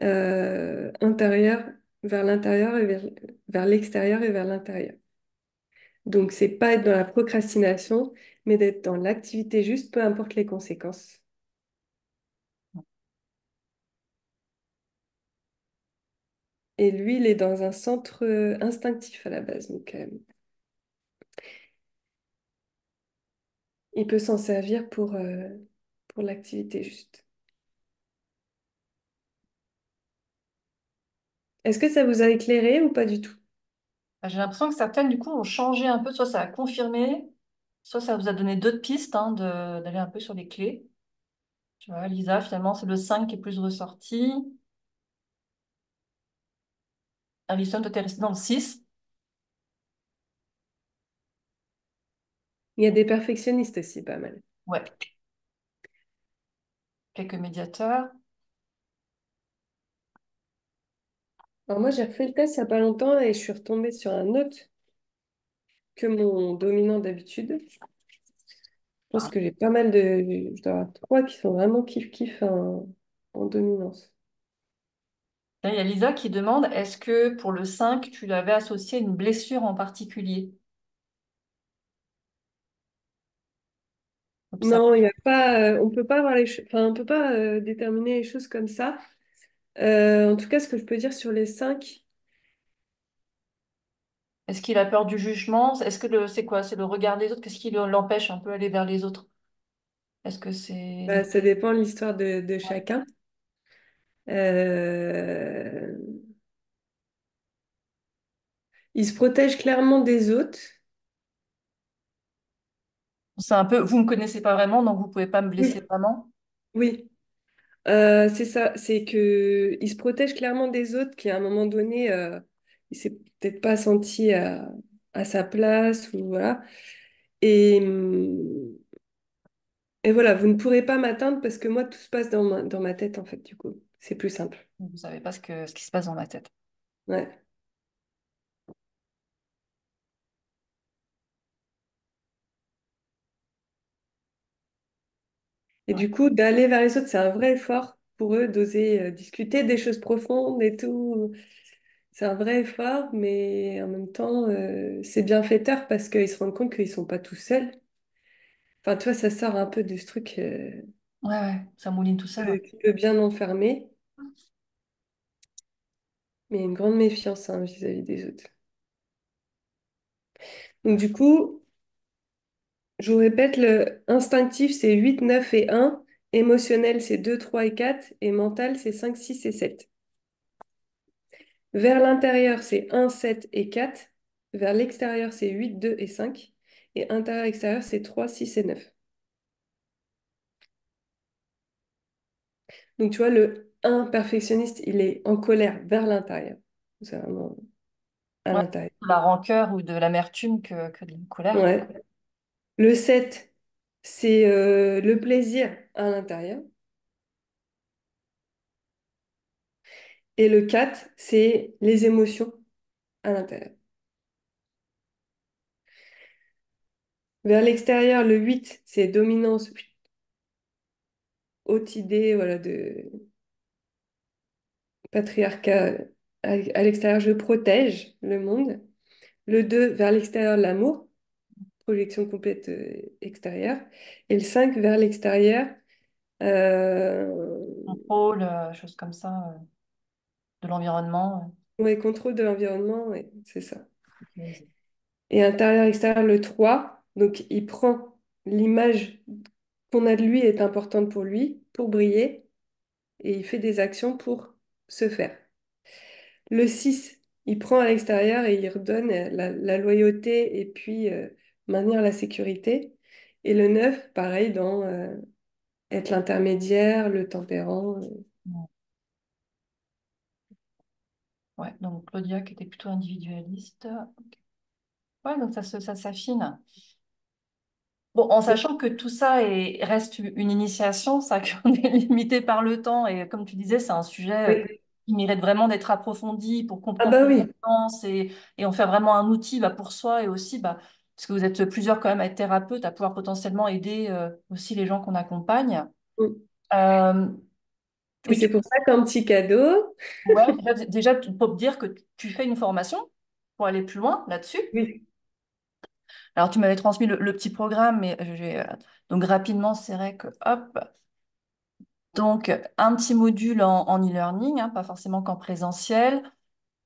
intérieure vers l'intérieur et vers l'extérieur et vers l'intérieur. Donc, c'est pas être dans la procrastination, mais d'être dans l'activité juste, peu importe les conséquences. Et lui, il est dans un centre instinctif à la base. Donc, il peut s'en servir pour l'activité juste. Est-ce que ça vous a éclairé ou pas du tout? J'ai l'impression que certaines, du coup, ont changé un peu. Soit ça a confirmé, soit ça vous a donné d'autres pistes hein, d'aller un peu sur les clés. Tu vois, Lisa, finalement, c'est le 5 qui est plus ressorti. Alison, toi, t'es resté dans le 6. Il y a des perfectionnistes aussi, pas mal. Ouais, quelques médiateurs. Alors moi, j'ai refait le test il n'y a pas longtemps et je suis retombée sur un autre que mon dominant d'habitude. Je pense Ah. que j'ai pas mal de... Je dois avoir trois qui sont vraiment kiff-kiff en dominance. Là, il y a Lisa qui demande, est-ce que pour le 5 tu l'avais associé à une blessure en particulier? Hop, ça. Non, il y a pas, on peut pas avoir enfin, on peut pas déterminer les choses comme ça. En tout cas, ce que je peux dire sur les cinq, Est-ce qu'il a peur du jugement? Est-ce que c'est quoi? C'est le regard des autres? Qu'est-ce qui l'empêche un peu d'aller vers les autres? Est-ce que c'est... bah, ça dépend de l'histoire de chacun. Euh, il se protège clairement des autres. C'est un peu, vous me connaissez pas vraiment, donc vous pouvez pas me blesser Oui, vraiment. oui. C'est ça, c'est que il se protège clairement des autres, qui à un moment donné, il s'est peut-être pas senti à sa place ou voilà. Et, et voilà, vous ne pourrez pas m'atteindre parce que moi, tout se passe dans ma tête, en fait, du coup. C'est plus simple. Vous savez pas ce qui se passe dans ma tête. Ouais. Et Ouais. du coup, d'aller vers les autres, c'est un vrai effort pour eux d'oser discuter des choses profondes et tout. C'est un vrai effort, mais en même temps, c'est bienfaiteur parce qu'ils se rendent compte qu'ils sont pas tout seuls. Enfin, tu vois, ça sort un peu de ce truc Ouais, ouais, ça mouline tout seul. qui peut bien enfermer, mais il y a une grande méfiance hein, vis-à-vis des autres. Donc, du coup, je vous répète, le instinctif, c'est 8, 9 et 1. Émotionnel, c'est 2, 3 et 4. Et mental, c'est 5, 6 et 7. Vers l'intérieur, c'est 1, 7 et 4. Vers l'extérieur, c'est 8, 2 et 5. Et intérieur-extérieur, c'est 3, 6 et 9. Donc, tu vois, le 1 perfectionniste, il est en colère vers l'intérieur. C'est vraiment à Ouais. l'intérieur. De la rancœur ou de l'amertume que de la colère. Ouais. Le 7, c'est le plaisir à l'intérieur. Et le 4, c'est les émotions à l'intérieur. Vers l'extérieur, le 8, c'est dominance, haute idée, voilà, de patriarcat. À l'extérieur, je protège le monde. Le 2, vers l'extérieur, l'amour, projection complète extérieure. Et le 5, vers l'extérieur, euh, Contrôle, choses comme ça, de l'environnement. ouais, contrôle de l'environnement, ouais, c'est ça. Sécurisé. Et intérieur-extérieur, le 3, donc il prend l'image qu'on a de lui est importante pour lui, pour briller, et il fait des actions pour se faire. Le 6, il prend à l'extérieur et il redonne la loyauté et puis maintenir la sécurité. Et le 9, pareil, dans être l'intermédiaire, le tempérant. Ouais. Ouais, donc Claudia qui était plutôt individualiste. Ok. Ouais, donc ça s'affine. Bon, en sachant que tout ça reste une initiation, ça qu'on est limité par le temps et comme tu disais, c'est un sujet Oui. qui mérite vraiment d'être approfondi pour Ah comprendre bah comment oui. on pense et en faire vraiment un outil bah, pour soi et aussi bah, parce que vous êtes plusieurs quand même à être thérapeute, à pouvoir potentiellement aider aussi les gens qu'on accompagne. Mm. Euh, Et oui, c'est pour ça qu'un petit cadeau. ouais, déjà, tu peux dire que tu fais une formation pour aller plus loin là-dessus. Oui. Alors, tu m'avais transmis le petit programme, mais donc rapidement, c'est vrai que hop. Donc, un petit module en e-learning, hein, pas forcément qu'en présentiel,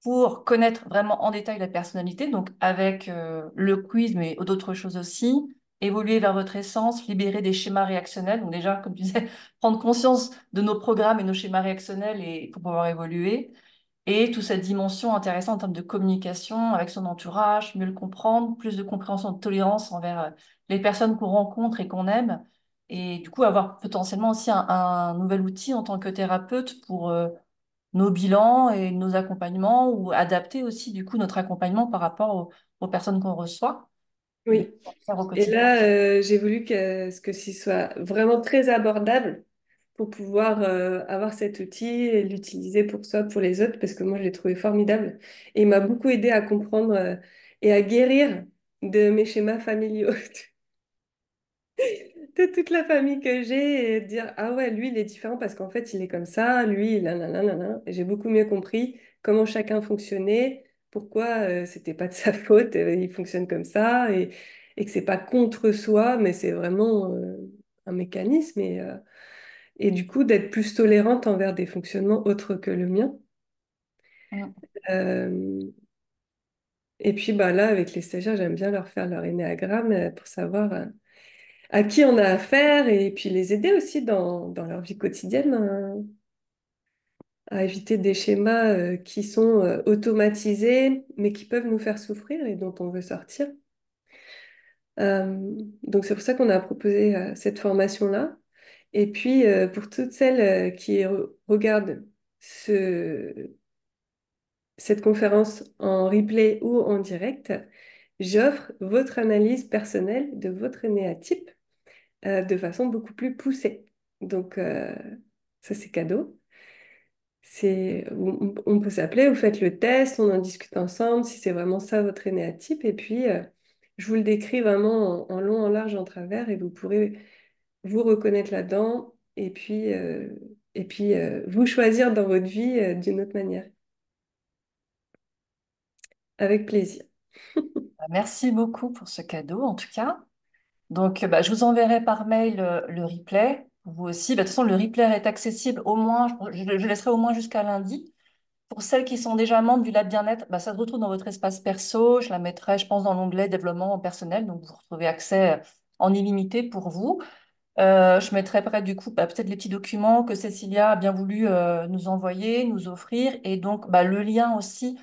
pour connaître vraiment en détail la personnalité, donc avec le quiz, mais d'autres choses aussi, évoluer vers votre essence, libérer des schémas réactionnels. Donc déjà, comme tu disais, prendre conscience de nos programmes et nos schémas réactionnels et pour pouvoir évoluer. et toute cette dimension intéressante en termes de communication avec son entourage, mieux le comprendre, plus de compréhension, de tolérance envers les personnes qu'on rencontre et qu'on aime, et du coup avoir potentiellement aussi un nouvel outil en tant que thérapeute pour nos bilans et nos accompagnements, ou adapter aussi du coup notre accompagnement par rapport aux personnes qu'on reçoit, de Oui. faire au Et quotidien. là, j'ai voulu que ce soit vraiment très abordable pour pouvoir avoir cet outil et l'utiliser pour soi, pour les autres, parce que moi, je l'ai trouvé formidable. Et il m'a beaucoup aidé à comprendre et à guérir de mes schémas familiaux, de toute la famille que j'ai, et dire, ah ouais, lui, il est différent parce qu'en fait, il est comme ça, lui, il a nanana. Et j'ai beaucoup mieux compris comment chacun fonctionnait, pourquoi c'était pas de sa faute, il fonctionne comme ça, et que c'est pas contre soi, mais c'est vraiment un mécanisme. Et du coup, d'être plus tolérante envers des fonctionnements autres que le mien. Mm. Euh, et puis bah, là, avec les stagiaires, j'aime bien leur faire leur énéagramme pour savoir à qui on a affaire et puis les aider aussi dans leur vie quotidienne à éviter des schémas qui sont automatisés, mais qui peuvent nous faire souffrir et dont on veut sortir. Euh, donc c'est pour ça qu'on a proposé cette formation-là. Et puis pour toutes celles qui regardent ce, cette conférence en replay ou en direct, j'offre votre analyse personnelle de votre énéatype de façon beaucoup plus poussée. Donc, ça, c'est cadeau. On peut s'appeler, vous faites le test, on en discute ensemble si c'est vraiment ça votre énéatype. Et puis, je vous le décris vraiment en long, en large, en travers et vous pourrez vous reconnaître là-dedans et puis vous choisir dans votre vie d'une autre manière, avec plaisir. Merci beaucoup pour ce cadeau, en tout cas. Donc, bah, je vous enverrai par mail le replay. Vous aussi. Bah, de toute façon, le replay est accessible au moins, je laisserai au moins jusqu'à lundi. Pour celles qui sont déjà membres du Lab Bien-être, bah, ça se retrouve dans votre espace perso. Je la mettrai, je pense, dans l'onglet développement personnel. Donc, vous retrouvez accès en illimité pour vous. Je mettrai près, du coup, bah, peut-être les petits documents que Cécilia a bien voulu nous envoyer, nous offrir. Et donc, bah, le lien aussi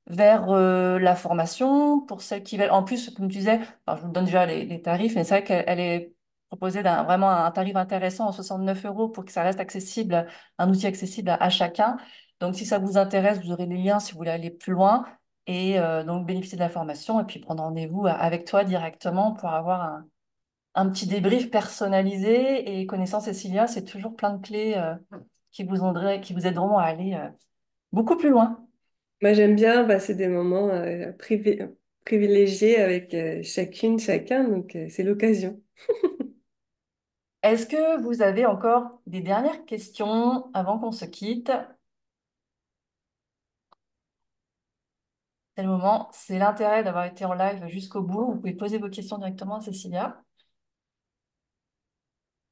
vers la formation pour celles qui veulent. En plus, comme tu disais, alors je vous donne déjà les tarifs, mais c'est vrai qu'elle est proposée d'un vraiment un tarif intéressant à 69 € pour que ça reste accessible, un outil accessible à chacun. Donc, si ça vous intéresse, vous aurez les liens si vous voulez aller plus loin et donc bénéficier de la formation et puis prendre rendez-vous avec toi directement pour avoir un petit débrief personnalisé. Et connaissant Cécilia, c'est toujours plein de clés qui vous aideront à aller beaucoup plus loin. Moi, j'aime bien passer des moments privilégiés avec chacune, chacun, donc c'est l'occasion. Est-ce que vous avez encore des dernières questions avant qu'on se quitte? C'est le moment. C'est l'intérêt d'avoir été en live jusqu'au bout. Vous pouvez poser vos questions directement à Cécilia.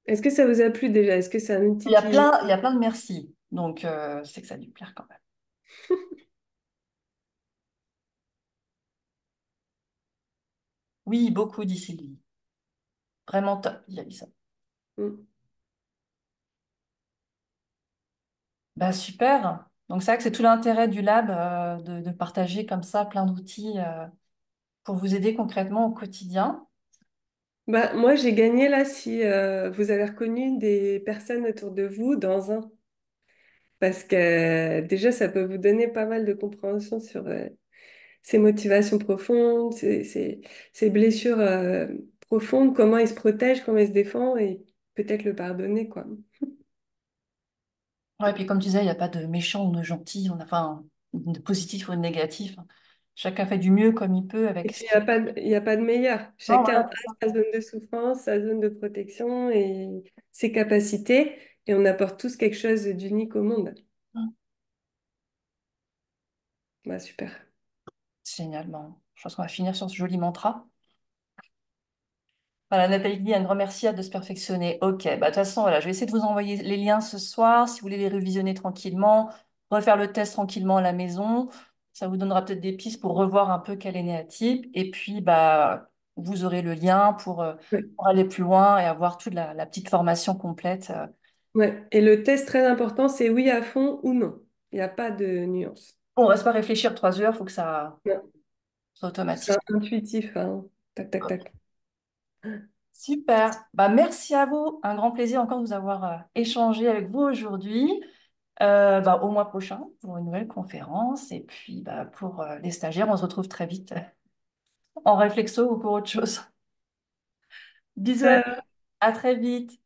Est-ce que ça vous a plu déjà? Est-ce que c'est un outil qui... Il y a plein de merci. Donc, c'est que ça a dû plaire quand même. Oui, beaucoup, dit Sylvie. Vraiment top, dit Alissa. Hmm. Bah, super. Donc, c'est vrai que c'est tout l'intérêt du lab de partager comme ça plein d'outils pour vous aider concrètement au quotidien. Bah, moi, j'ai gagné là si vous avez reconnu des personnes autour de vous dans un. Parce que déjà, ça peut vous donner pas mal de compréhension sur ses motivations profondes, ses blessures profondes, comment il se protège, comment il se défend et peut-être le pardonner, quoi. Ouais, et puis comme tu disais, il n'y a pas de méchant ou de gentil, on a, enfin, de positif ou de négatif. Chacun fait du mieux comme il peut Et avec puis, ce qu'il... il y a pas de meilleur. Non, Chacun voilà, a c'est ça. sa zone de souffrance, sa zone de protection et ses capacités. Et on apporte tous quelque chose d'unique au monde. Bah, super. Génial. Bon, je pense qu'on va finir sur ce joli mantra. Voilà, Nathalie dit un grand merci, hâte de se perfectionner. Ok, bah, de toute façon, voilà, je vais essayer de vous envoyer les liens ce soir. Si vous voulez les révisionner tranquillement, refaire le test tranquillement à la maison, ça vous donnera peut-être des pistes pour revoir un peu quel est néatype. Et puis, bah, vous aurez le lien Ouais. pour aller plus loin et avoir toute la petite formation complète. Ouais. Et le test très important, c'est oui à fond ou non. Il n'y a pas de nuance. on ne reste pas réfléchir 3 heures, il faut que ça Non, soit c'est automatique. intuitif, hein. Tac, tac, tac. Super. Bah, merci à vous. Un grand plaisir encore de vous avoir échangé avec vous aujourd'hui. Bah, au mois prochain pour une nouvelle conférence. Et puis bah, pour les stagiaires, on se retrouve très vite en réflexo ou pour autre chose. Bisous Ça à très vite.